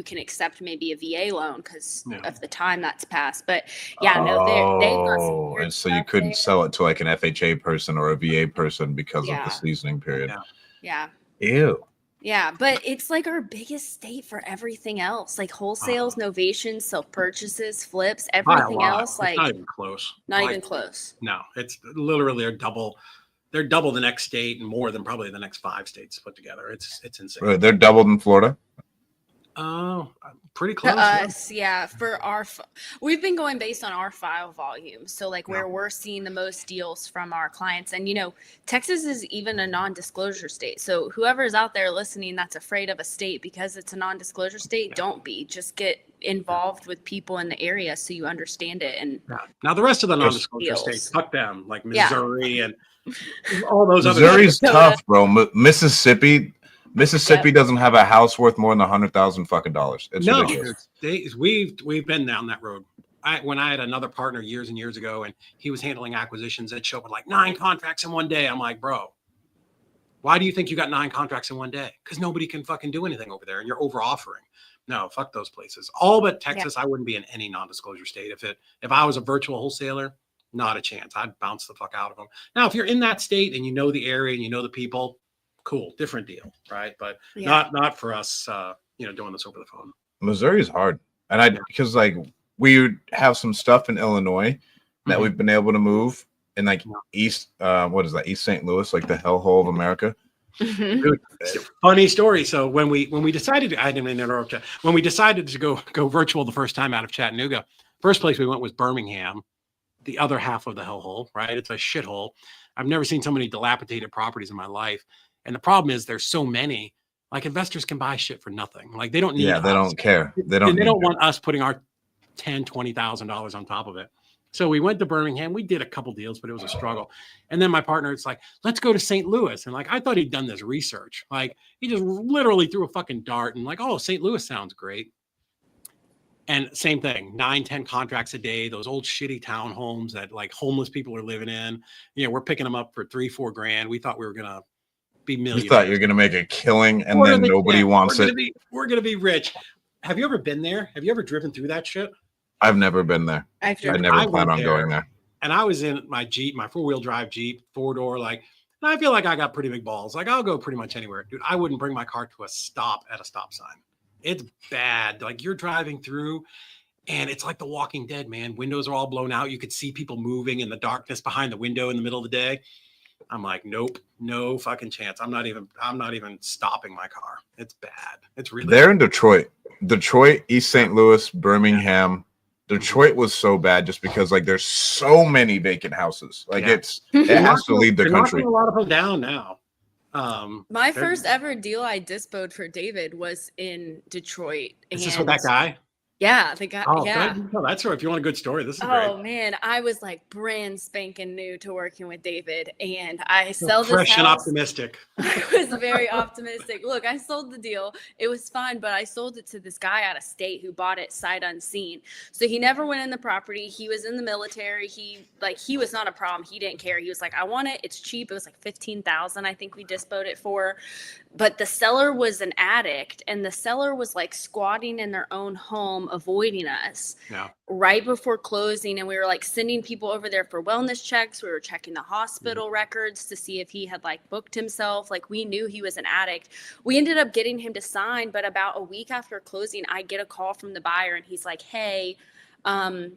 can accept maybe a VA loan because of the time that's passed. But they've got some weird and so you couldn't sell it to like an FHA person or a VA person because of the seasoning period. Yeah. Ew. Yeah, but it's like our biggest state for everything else, like wholesales, novations, self purchases, flips, everything else. Like not even close. Not even close. No, it's literally they're double the next state and more than probably the next 5 states put together. It's insane. They're doubled in Florida. Oh, pretty To close. Yeah. us, yeah, for our we've been going based on our file volume, so like where Yeah. we're seeing the most deals from our clients. And Texas is even a non-disclosure state, so whoever's out there listening that's afraid of a state because it's a non-disclosure state, don't be. Just get involved with people in the area so you understand it. And Yeah. Now the rest of the Yes. non-disclosure Deals. states, fuck them, like Yeah. Missouri and all those other. Missouri's Dakota. tough, bro. Mississippi doesn't have a house worth more than $100,000 fucking dollars. It's No, ridiculous. we've been down that road. When I had another partner years and years ago, and he was handling acquisitions, that show up with like 9 contracts in one day. I'm like, bro, why do you think you got 9 contracts in one day? Because nobody can fucking do anything over there, and you're over offering. No, fuck those places. All but Texas, I wouldn't be in any non-disclosure state. If I was a virtual wholesaler, not a chance. I'd bounce the fuck out of them. Now, if you're in that state and you know the area and you know the people, cool, different deal, right? But not for us, doing this over the phone. Missouri's hard, and because like we have some stuff in Illinois that we've been able to move, and like East St. Louis, like the hellhole of America. Dude, funny story. So when we decided I didn't interrupt you. When we decided to go virtual the first time out of Chattanooga, first place we went was Birmingham, the other half of the hellhole, right? It's a shithole. I've never seen so many dilapidated properties in my life. And the problem is there's so many, like investors can buy shit for nothing. Like they don't need they don't care. They don't want us putting our $10,000-$20,000 on top of it. So we went to Birmingham. We did a couple deals, but it was a struggle. And then my partner, it's like, let's go to St. Louis. And like, I thought he'd done this research. Like he just literally threw a fucking dart and like, oh, St. Louis sounds great. And same thing, 9-10 contracts a day, those old shitty townhomes that like homeless people are living in. We're picking them up for $3-4 grand. We thought we were going to be millionaires. You thought you were going to make a killing and then nobody wants it. We're going to be rich. Have you ever been there? Have you ever driven through that shit? I've never been there. I never plan on going there. And I was in my Jeep, my 4-wheel drive Jeep, 4-door, like, and I feel like I got pretty big balls. Like I'll go pretty much anywhere. Dude, I wouldn't bring my car to a stop at a stop sign. It's bad. Like you're driving through and it's like The Walking Dead, man. Windows are all blown out. You could see people moving in the darkness behind the window in the middle of the day. I'm like, nope, no fucking chance. I'm not even stopping my car. It's bad. It's really They're bad. in Detroit, East St. Louis, Birmingham. Detroit was so bad just because like there's so many vacant houses. Like it has to leave the country. A lot of them down now. My first ever deal I dispoed for David was in Detroit. Is this with that guy? Yeah, the guy. Oh, yeah. No, that's right. If you want a good story, this is great. Oh man, I was like brand spanking new to working with David, and I sell this fresh house. and optimistic. I was very optimistic. Look, I sold the deal. It was fine, but I sold it to this guy out of state who bought it sight unseen. So he never went in the property. He was in the military. He was not a problem. He didn't care. He was like, I want it. It's cheap. It was like $15,000. I think we disposed it for. But the seller was an addict, and the seller was like squatting in their own home, avoiding us right before closing. And we were like sending people over there for wellness checks. We were checking the hospital records to see if he had like booked himself. Like we knew he was an addict. We ended up getting him to sign, but about a week after closing, I get a call from the buyer and he's like, hey, I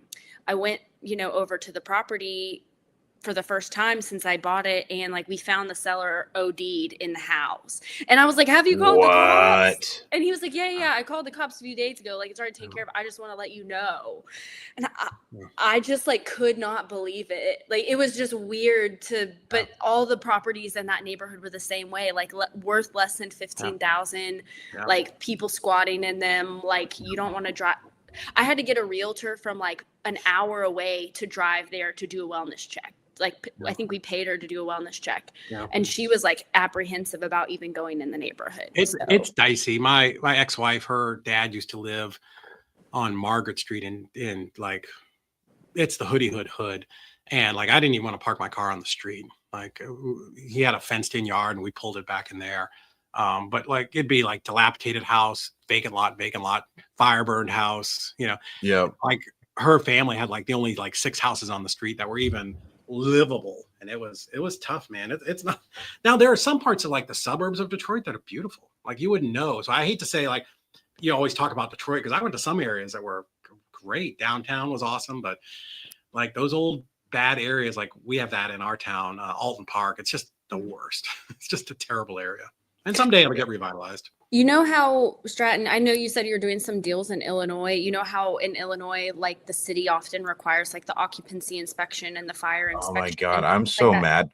went, over to the property for the first time since I bought it, and like we found the seller OD'd in the house. And I was like, have you called the cops? And he was like, yeah, I called the cops a few days ago. Like it's already taken care of. I just want to let you know. And I just like could not believe it. Like it was just weird but all the properties in that neighborhood were the same way, like worth less than 15,000, like people squatting in them. Like you don't want to drive. I had to get a realtor from like an hour away to drive there to do a wellness check. I think we paid her to do a wellness check, and she was like apprehensive about even going in the neighborhood. It's dicey. My ex-wife, her dad used to live on Margaret Street in like, it's the hood. And like, I didn't even want to park my car on the street. Like he had a fenced in yard and we pulled it back in there. But like, it'd be like dilapidated house, vacant lot, fire burned house, like her family had like the only like 6 houses on the street that were even livable, and it was tough, man. It's not. Now there are some parts of like the suburbs of Detroit that are beautiful, like you wouldn't know. So I hate to say, like, you always talk about Detroit, because I went to some areas that were great. Downtown was awesome, but like those old bad areas, like we have that in our town, Alton Park, it's just the worst. It's just a terrible area, and someday it'll get revitalized. You know how, Stratton, I know you said you're doing some deals in Illinois. You know how in Illinois, like the city often requires like the occupancy inspection and the fire Oh my inspection God, and I'm things like so that? mad.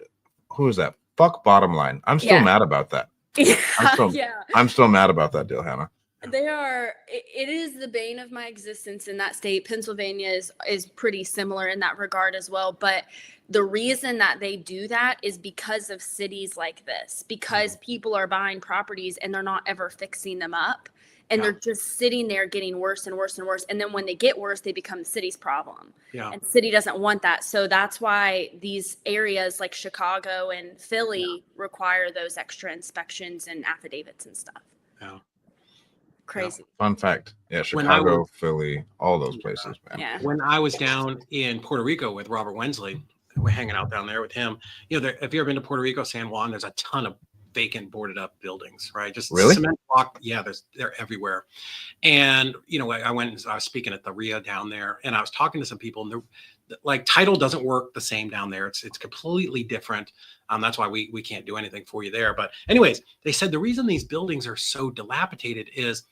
Who is that? Fuck bottom line. I'm still Yeah. mad about that. Yeah, I'm yeah. still mad about that deal, Hannah. They are. It is the bane of my existence in that state. Pennsylvania is pretty similar in that regard as well. But the reason that they do that is because of cities like this, because people are buying properties and they're not ever fixing them up, and they're just sitting there getting worse and worse and worse. And then when they get worse, they become the city's problem. Yeah. And the city doesn't want that. So that's why these areas like Chicago and Philly require those extra inspections and affidavits and stuff. Yeah. Crazy. Fun fact. Yeah, When I Chicago, was- Philly, all those places, man. Yeah. When I was down in Puerto Rico with Robert Wensley, we're hanging out down there with him. You know, if you've ever been to Puerto Rico, San Juan, there's a ton of vacant, boarded up buildings, right? Just Really? cement block. Yeah, they're everywhere. And you know, I was speaking at the RIA down there, and I was talking to some people, and like title doesn't work the same down there. It's completely different. That's why we can't do anything for you there. But anyways, they said the reason these buildings are so dilapidated is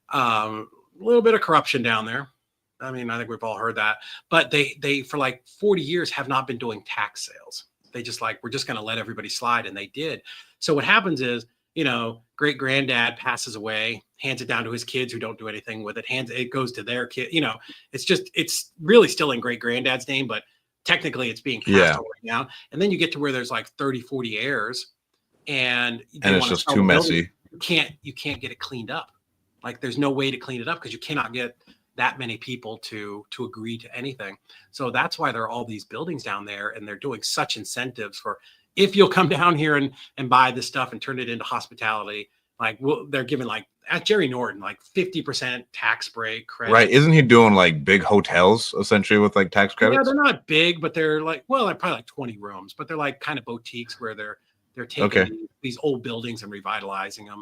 a little bit of corruption down there. I mean, I think we've all heard that. But they for like 40 years have not been doing tax sales. They just like, we're just going to let everybody slide, and they did. So what happens is, you know, great granddad passes away, hands it down to his kids who don't do anything with it. It goes to their kid. You know, it's really still in great granddad's name, but technically it's being passed on right now. And then you get to where there's like 30, 40 heirs, and it's just too messy. You can't get it cleaned up. Like there's no way to clean it up because you cannot get that many people to agree to anything. So that's why there are all these buildings down there, and they're doing such incentives for, if you'll come down here and buy this stuff and turn it into hospitality, like they're giving like at Jerry Norton, like 50% tax break credit. Right. Isn't he doing like big hotels essentially with like tax credits? Yeah, they're not big, but they're like, well, they're probably like 20 rooms, but they're like kind of boutiques where they're taking these old buildings and revitalizing them.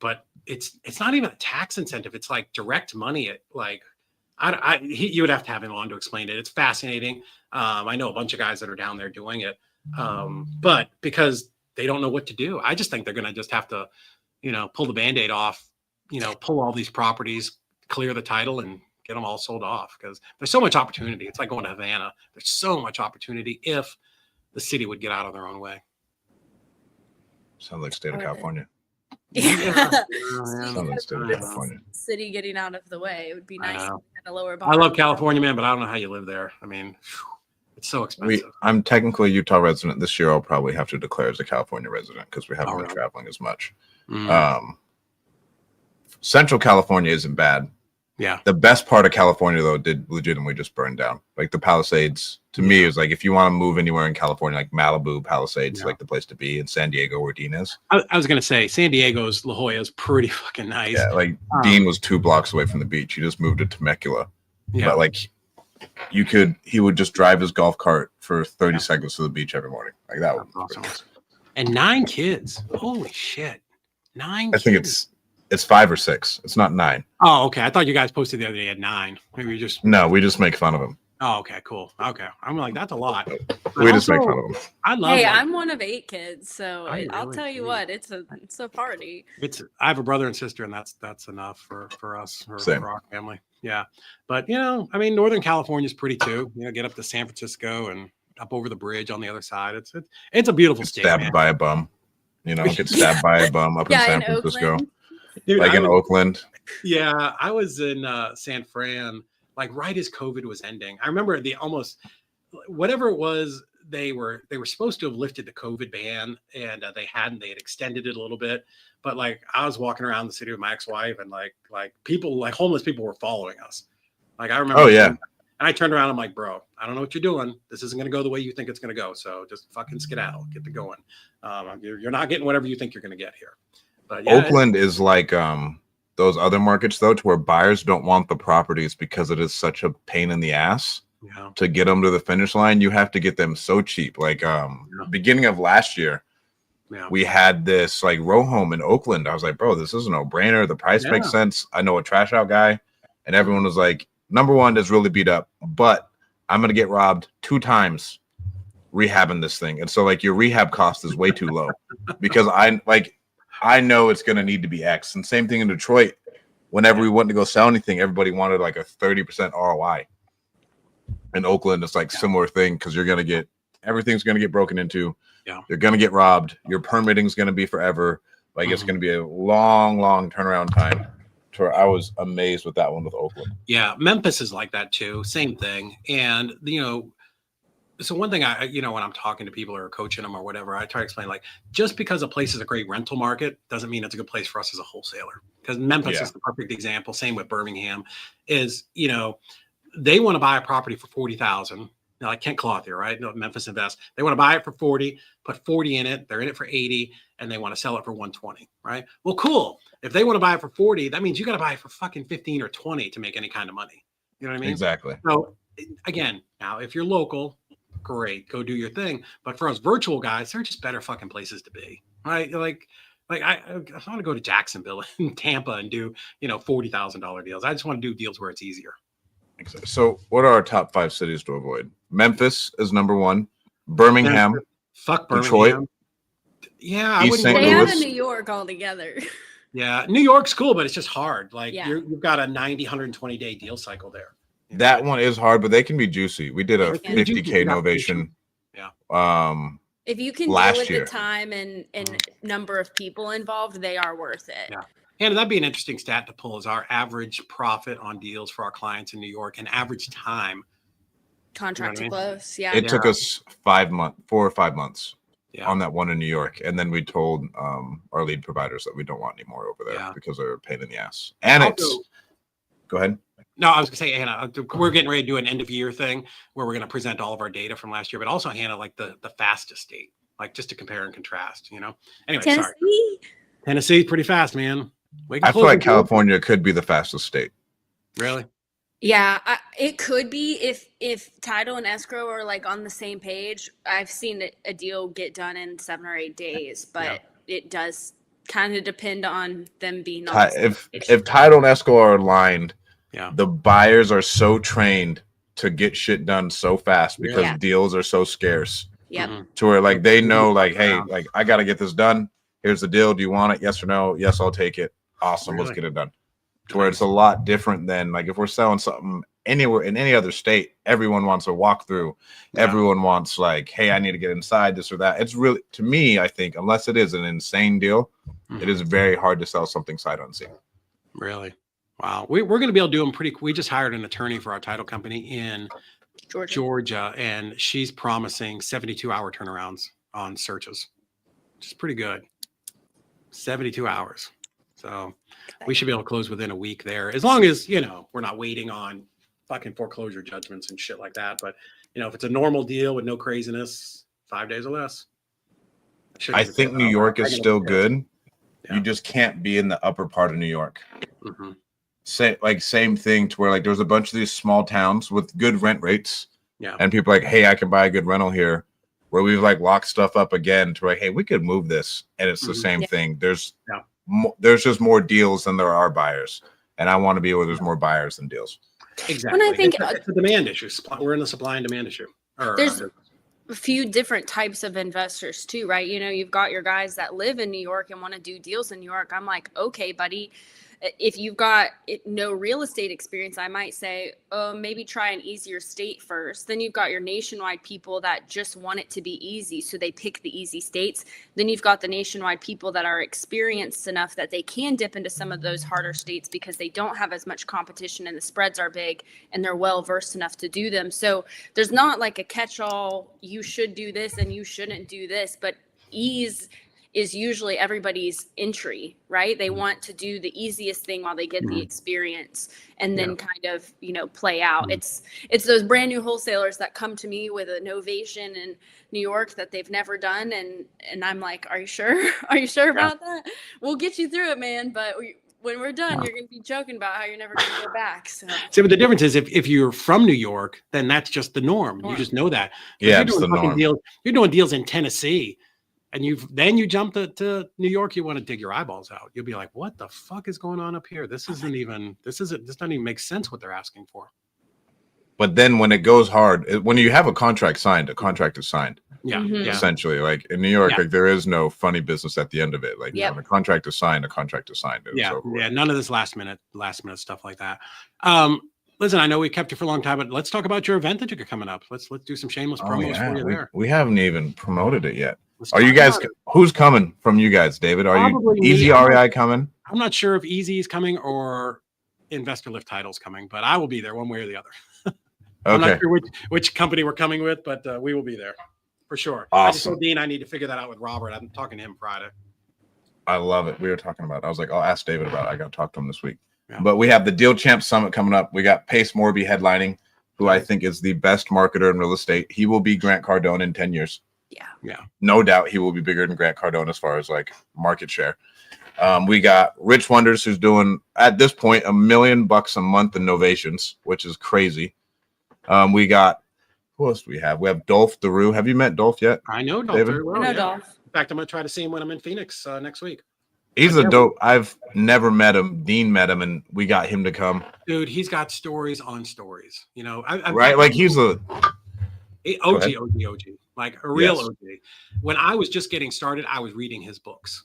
But it's not even a tax incentive. It's like direct money. You would have to have him on to explain it. It's fascinating. I know a bunch of guys that are down there doing it. But because they don't know what to do, I just think they're going to just have to, you know, pull the Band-Aid off, you know, pull all these properties, clear the title, and get them all sold off, because there's so much opportunity. It's like going to Havana. There's so much opportunity if the city would get out of their own way. Sounds like state of California. Yeah. Sounds like state of California. City getting out of the way. It would be nice to have a lower bar. I love California, man, but I don't know how you live there. I mean, it's so expensive. I'm technically a Utah resident. This year I'll probably have to declare as a California resident because we haven't been traveling as much. Central California isn't bad. Yeah. The best part of California, though, did legitimately just burn down. Like the Palisades, to me, is like if you want to move anywhere in California, like Malibu, Palisades, like the place to be. In San Diego, where Dean is. I was going to say San Diego's La Jolla is pretty fucking nice. Yeah, like Dean was 2 blocks away from the beach. He just moved to Temecula. Yeah. But like he would just drive his golf cart for 30 seconds to the beach every morning. Like that was awesome. And 9 kids. Holy shit. 9 I think it's 5 or 6. It's not 9. Oh, okay. I thought you guys posted the other day at 9. Maybe you just we just make fun of him. Oh, okay, cool. Okay. I'm like, that's a lot. We just make fun of him. I love I'm one of 8 kids, so I'll tell you what, it's a party. I have a brother and sister, and that's enough for us, for our family. Yeah. But you know, I mean, Northern California is pretty too. You know, get up to San Francisco and up over the bridge on the other side. It's a beautiful state. Stabbed by a bum. You know, get stabbed by a bum up in San Francisco. Oakland. Dude, like in Oakland. Yeah, I was in San Fran, like right as COVID was ending. I remember whatever it was, they were supposed to have lifted the COVID ban, and they hadn't. They had extended it a little bit, but like I was walking around the city with my ex-wife, and like people, like homeless people, were following us. Like I remember. Oh yeah. And I turned around. I'm like, bro, I don't know what you're doing. This isn't going to go the way you think it's going to go. So just fucking skedaddle, get to going. You're not getting whatever you think you're going to get here. But yeah, Oakland is like those other markets though, to where buyers don't want the properties because it is such a pain in the ass to get them to the finish line. You have to get them so cheap. Like beginning of last year, we had this like row home in Oakland. I was like, bro, this is a no-brainer. The price makes sense. I know a trash out guy, and everyone was like, number one, is really beat up, but I'm gonna get robbed 2 times rehabbing this thing. And so like your rehab cost is way too low because I know it's going to need to be X. And same thing in Detroit. Whenever we went to go sell anything, everybody wanted like a 30% ROI. In Oakland, it's like similar thing because you're going to get everything's going to get broken into. Yeah. You're going to get robbed. Your permitting is going to be forever. Like it's going to be a long, long turnaround time. To where I was amazed with that one with Oakland. Yeah, Memphis is like that too. Same thing. And so one thing when I'm talking to people or coaching them or whatever, I try to explain like just because a place is a great rental market doesn't mean it's a good place for us as a wholesaler. Because Memphis is the perfect example. Same with Birmingham. Is they want to buy a property for 40,000. Like Kent Cloth here, right? No, Memphis Invest. They want to buy it for 40, put 40 in it. They're in it for 80, and they want to sell it for 120, right? Well, cool. If they want to buy it for 40, that means you got to buy it for fucking 15 or 20 to make any kind of money. You know what I mean? Exactly. So again, now if you're local, great, go do your thing. But for us virtual guys, they're just better fucking places to be, right? Like I want to go to Jacksonville and Tampa and do $40,000 deals. I just want to do deals where it's easier. So what are our top 5 cities to avoid? Memphis is number 1. Birmingham. Fuck Birmingham. Detroit. Yeah, I East wouldn't St. Stay Louis. out of New York altogether. Yeah, New York's cool, but it's just hard. Like Yeah. you've got a 90, 120-day deal cycle there. That one is hard, but they can be juicy. We did a They can be 50K novation. Yeah. If you can deal Last with year. the time and number of people involved, they are worth it. Yeah. And that'd be an interesting stat to pull is our average profit on deals for our clients in New York and average time. Contract You know to what I mean? close. Yeah. It took us 4 or 5 months Yeah. on that one in New York. And then we told our lead providers that we don't want any more over there Yeah. because they're a pain in the ass. And Also- go ahead. No, I was gonna say, Hannah, we're getting ready to do an end of year thing where we're gonna present all of our data from last year, but also Hannah, like the fastest state, like just to compare and contrast, Anyway, sorry. Tennessee. Tennessee's pretty fast, man. We can I feel close like the deal. California could be the fastest state. Really? Yeah, it could be if title and escrow are like on the same page. I've seen a deal get done in 7 or 8 days, but it does kind of depend on them being on the same page. If title and escrow are aligned, Yeah. the buyers are so trained to get shit done so fast because Yeah. deals are so scarce. Yep. Mhm. To where like they know like, hey, Yeah. like I got to get this done. Here's the deal. Do you want it? Yes or no? Yes, I'll take it. Awesome. Let's Really? get it done. To where it's a lot different than like if we're selling something anywhere in any other state, everyone wants a walkthrough. Yeah. Everyone wants like, hey, I need to get inside this or that. It's really, to me, I think, unless it is an insane deal, it is very hard to sell something sight unseen. Really? Wow. We're going to be able to do them pretty. We just hired an attorney for our title company in Georgia, and she's promising 72-hour turnarounds on searches, which is pretty good. 72 hours. So we should be able to close within a week there, as long as, we're not waiting on fucking foreclosure judgments and shit like that. But, if it's a normal deal with no craziness, 5 days or less. I think New York is still good. Yeah. You just can't be in the upper part of New York. Mm-hmm. Same thing to where like there's a bunch of these small towns with good rent rates. Yeah. And people are like, hey, I can buy a good rental here. Where we've like locked stuff up again to like, hey, we could move this. And it's the same thing. There's just more deals than there are buyers. And I want to be where there's more buyers than deals. Exactly. When I think it's a demand issue. We're in the supply and demand issue. There's a few different types of investors too, right? You've got your guys that live in New York and want to do deals in New York. I'm like, okay, buddy, if you've got no real estate experience, I might say, maybe try an easier state first. Then you've got your nationwide people that just want it to be easy, so they pick the easy states. Then you've got the nationwide people that are experienced enough that they can dip into some of those harder states because they don't have as much competition and the spreads are big and they're well versed enough to do them. So there's not like a catch-all, you should do this and you shouldn't do this, but ease is usually everybody's entry, right? They want to do the easiest thing while they get the experience and then kind of, play out. It's those brand new wholesalers that come to me with a novation in New York that they've never done. And I'm like, are you sure? Are you sure about that? We'll get you through it, man. But when we're done, you're going to be joking about how you're never going to go back. So, but the difference is if you're from New York, then that's just the norm. You just know that. Yeah, you're doing fucking deals. You're doing deals in Tennessee. And you jump to New York, you want to dig your eyeballs out. You'll be like, what the fuck is going on up here? This doesn't even make sense what they're asking for. But then when it goes hard, when you have a contract signed, a contract is signed. Yeah, Mhm. yeah. Essentially, like in New York, Yeah. like there is no funny business at the end of it. Like Yep. when a contract is signed, a contract is signed. And Yeah, so forth. yeah. None of this last minute stuff like that. Listen, I know we kept you for a long time, but let's talk about your event that you got coming up. Let's do some shameless Oh, promos yeah. for you there. We haven't even promoted it yet. Let's Are you talk guys? about it. Who's coming from you guys, David? Are Probably you me. EZ REI coming? I'm not sure if EZ is coming or Investor Lift Title's coming, but I will be there one way or the other. I'm not Okay. sure which company we're coming with, but we will be there for sure. I just Awesome. told Dean I need to figure that out with Robert. I'm talking to him Friday. I love it. We were talking about it. I was like, I'll ask David about it. I got to talk to him this week. Yeah. But we have the Deal Champ Summit coming up. We got Pace Morby headlining, who I think is the best marketer in real estate. He will be Grant Cardone in 10 years. Yeah. No doubt he will be bigger than Grant Cardone as far as like market share. We got Rich Wonders, who's doing at this point $1 million a month in novations, which is crazy. We got, who else do we have? We have Dolph Daru. Have you met Dolph yet? I know Dolph David? very well. I know yeah. Dolph. In fact, I'm going to try to see him when I'm in Phoenix next week. He's a dope. I've never met him. Dean met him, and we got him to come. Dude, he's got stories on stories. You know, Right? Like he's a OG, like a real Yes. OG. When I was just getting started, I was reading his books.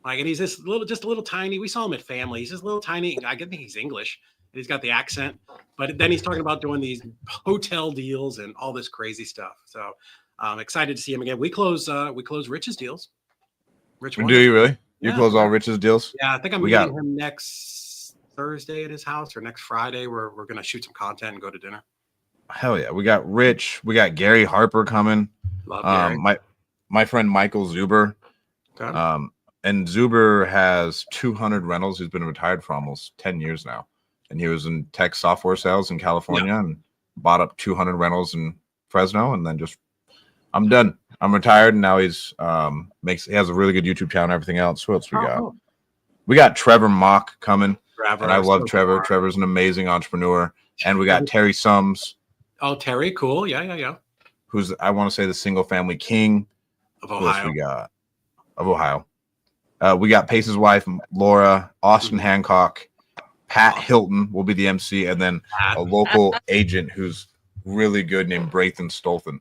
Like, and he's just a little tiny. We saw him at Family. He's just a little tiny. I think he's English. And he's got the accent, but then he's talking about doing these hotel deals and all this crazy stuff. So I'm excited to see him again. We close Rich's deals. Rich, Do you really? You Yeah. close all Rich's deals? Yeah, I think I'm We meeting got- him next Thursday at his house or next Friday. We're gonna shoot some content and go to dinner. Hell yeah. We got Rich. We got Gary Harper coming. Love Gary. My friend Michael Zuber. Okay. And Zuber has 200 rentals. He's been retired for almost 10 years now. And he was in tech software sales in California and bought up 200 rentals in Fresno. And then I'm done. I'm retired. And now he has a really good YouTube channel and everything else. Who else we got? cool. We got Trevor Mock coming. Trevor, And I love so Trevor. smart. Trevor's an amazing entrepreneur. And we got Terry Sums, Oh, Terry, cool. Yeah. who's, I want to say, the single family king. Of Who else Ohio. we got? Of Ohio. We got Pace's wife, Laura, Austin Hancock, Pat Hilton will be the MC, and then a local agent who's really good named Braithen Stolthen.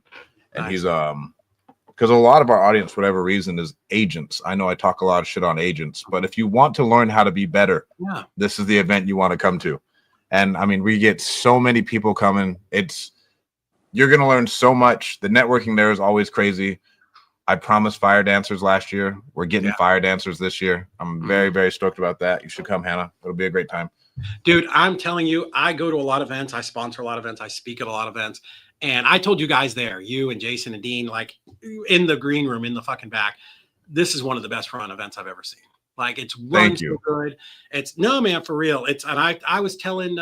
And Nice. he's because a lot of our audience, for whatever reason, is agents. I know I talk a lot of shit on agents, but if you want to learn how to be better, Yeah. this is the event you want to come to. And I mean, we get so many people coming. You're gonna learn so much. The networking there is always crazy. I promised fire dancers last year. We're getting fire dancers this year. I'm very, very stoked about that. You should come, Hannah. It'll be a great time. Dude, I'm telling you, I go to a lot of events. I sponsor a lot of events. I speak at a lot of events. And I told you guys there, you and Jason and Dean, like in the green room, in the fucking back, this is one of the best run events I've ever seen. Like it's run so good. It's no, man, for real. And I was telling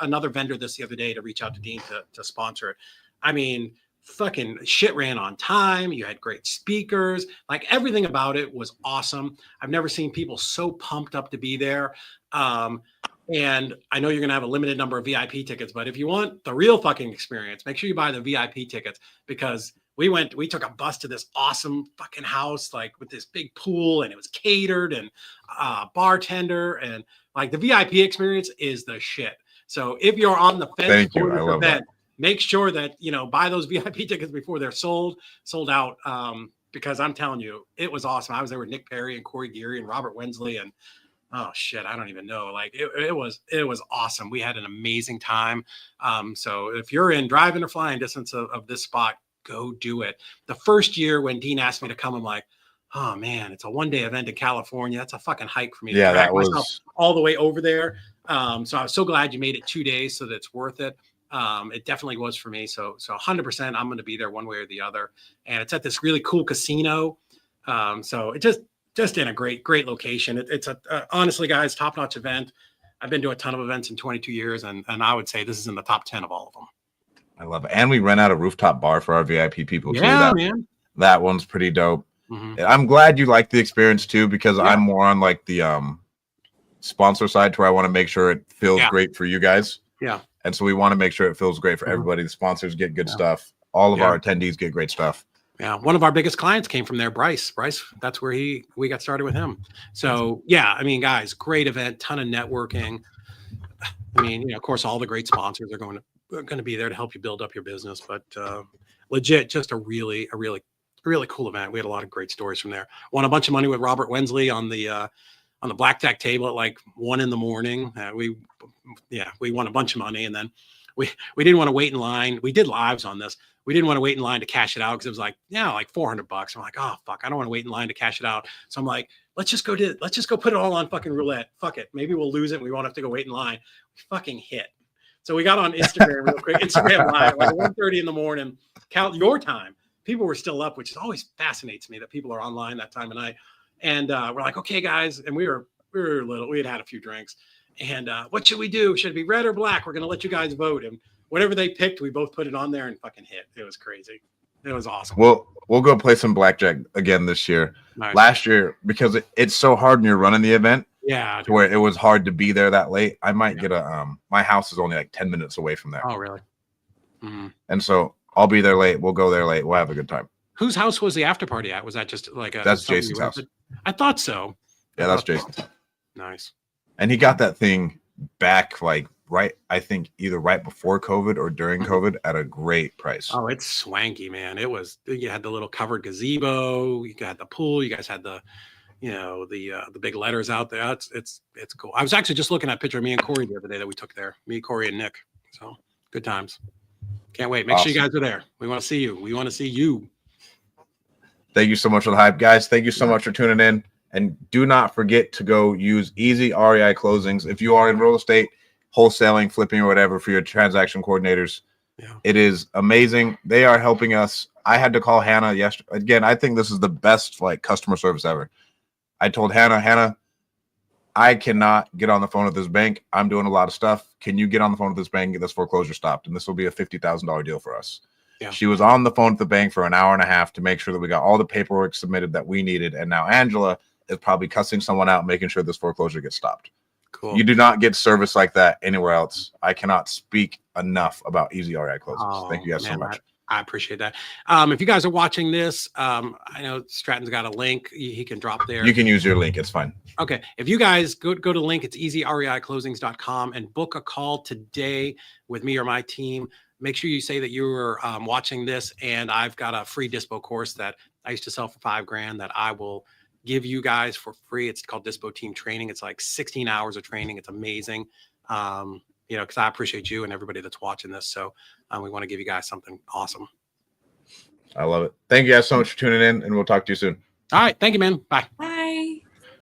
another vendor this the other day to reach out to Dean to sponsor it. I mean, fucking shit ran on time. You had great speakers. Like everything about it was awesome. I've never seen people so pumped up to be there. And I know you're going to have a limited number of VIP tickets, but if you want the real fucking experience, make sure you buy the VIP tickets because we took a bus to this awesome fucking house, like with this big pool and it was catered and bartender and like the VIP experience is the shit. So if you're on the fence for this event, make sure that, buy those VIP tickets before they're sold out. Because I'm telling you, it was awesome. I was there with Nick Perry and Corey Geary and Robert Wensley and oh shit, I don't even know. Like it was awesome. We had an amazing time. So if you're in driving or flying distance of this spot, go do it. The first year when Dean asked me to come, I'm like, oh man, it's a one-day event in California. That's a fucking hike for me to drag myself all the way over there. So I was so glad you made it 2 days so that it's worth it. It definitely was for me. So 100% I'm going to be there one way or the other. And it's at this really cool casino. So it just in a great location. It's honestly, guys, top-notch event. I've been to a ton of events in 22 years, and I would say this is in the top 10 of all of them. I love it. And we rent out a rooftop bar for our VIP people too. Yeah, man. That one's pretty dope. Mm-hmm. I'm glad you like the experience too, because I'm more on like the sponsor side to where I want to make sure it feels great for you guys. Yeah. And so we want to make sure it feels great for everybody. The sponsors get good stuff. All of our attendees get great stuff. Yeah, one of our biggest clients came from there, Bryce. That's where we got started with him. So yeah, I mean, guys, great event, ton of networking. I mean, of course, all the great sponsors are going to going to be there to help you build up your business. But legit, just a really cool event. We had a lot of great stories from there. Won a bunch of money with Robert Wensley on the blackjack table at like 1 a.m. We won a bunch of money, and then we didn't want to wait in line. We did lives on this. We didn't want to wait in line to cash it out because it was like, like $400. I'm like, oh fuck, I don't want to wait in line to cash it out. So I'm like, let's just go put it all on fucking roulette. Fuck it. Maybe we'll lose it and we won't have to go wait in line. We fucking hit. So we got on Instagram real quick. Instagram live like 1:30 in the morning. Count your time. People were still up, which always fascinates me that people are online that time of night. And we're like, okay, guys. And we were little. We had a few drinks. And what should we do? Should it be red or black? We're going to let you guys vote. And whatever they picked, we both put it on there and fucking hit. It was crazy. It was awesome. We'll go play some blackjack again this year. Nice. Last year, because it's so hard when you're running the event. Yeah. To where it was hard to be there that late. I might get my house is only like 10 minutes away from there. Oh, really? Mm-hmm. And so I'll be there late. We'll go there late. We'll have a good time. Whose house was the after party at? Was that just like that's Jason's house? I thought so. Yeah, that's Jason's. Nice. And he got that thing back I think either right before COVID or during COVID at a great price. Oh, it's swanky, man. You had the little covered gazebo, you got the pool, you guys had the big letters out there. It's cool. I was actually just looking at a picture of me and Corey the other day that we took there. Me, Corey, and Nick. So good times. Can't wait. Make sure you guys are there. We want to see you. We want to see you. Thank you so much for the hype, guys. Thank you so much for tuning in. And do not forget to go use EZ REI closings. If you are in real estate, wholesaling, flipping, or whatever for your transaction coordinators, it is amazing. They are helping us. I had to call Hannah yesterday. Again, I think this is the best customer service ever. I told Hannah, I cannot get on the phone with this bank. I'm doing a lot of stuff. Can you get on the phone with this bank and get this foreclosure stopped? And this will be a $50,000 deal for us. Yeah. She was on the phone with the bank for an hour and a half to make sure that we got all the paperwork submitted that we needed. And now Angela is probably cussing someone out, making sure this foreclosure gets stopped. Cool. You do not get service like that anywhere else. I cannot speak enough about EZ REI closings. Oh, thank you guys so much. I appreciate that. If you guys are watching this, I know Stratton's got a link he can drop there. You can use your link. It's fine. Okay. If you guys go to the link, it's EZREIClosings.com and book a call today with me or my team. Make sure you say that you were watching this, and I've got a free dispo course that I used to sell for $5,000 that I will give you guys for free. It's called Dispo Team Training. It's like 16 hours of training. It's amazing. Because I appreciate you and everybody that's watching this. So we want to give you guys something awesome. I love it. Thank you guys so much for tuning in, and we'll talk to you soon. All right. Thank you, man. Bye. Bye.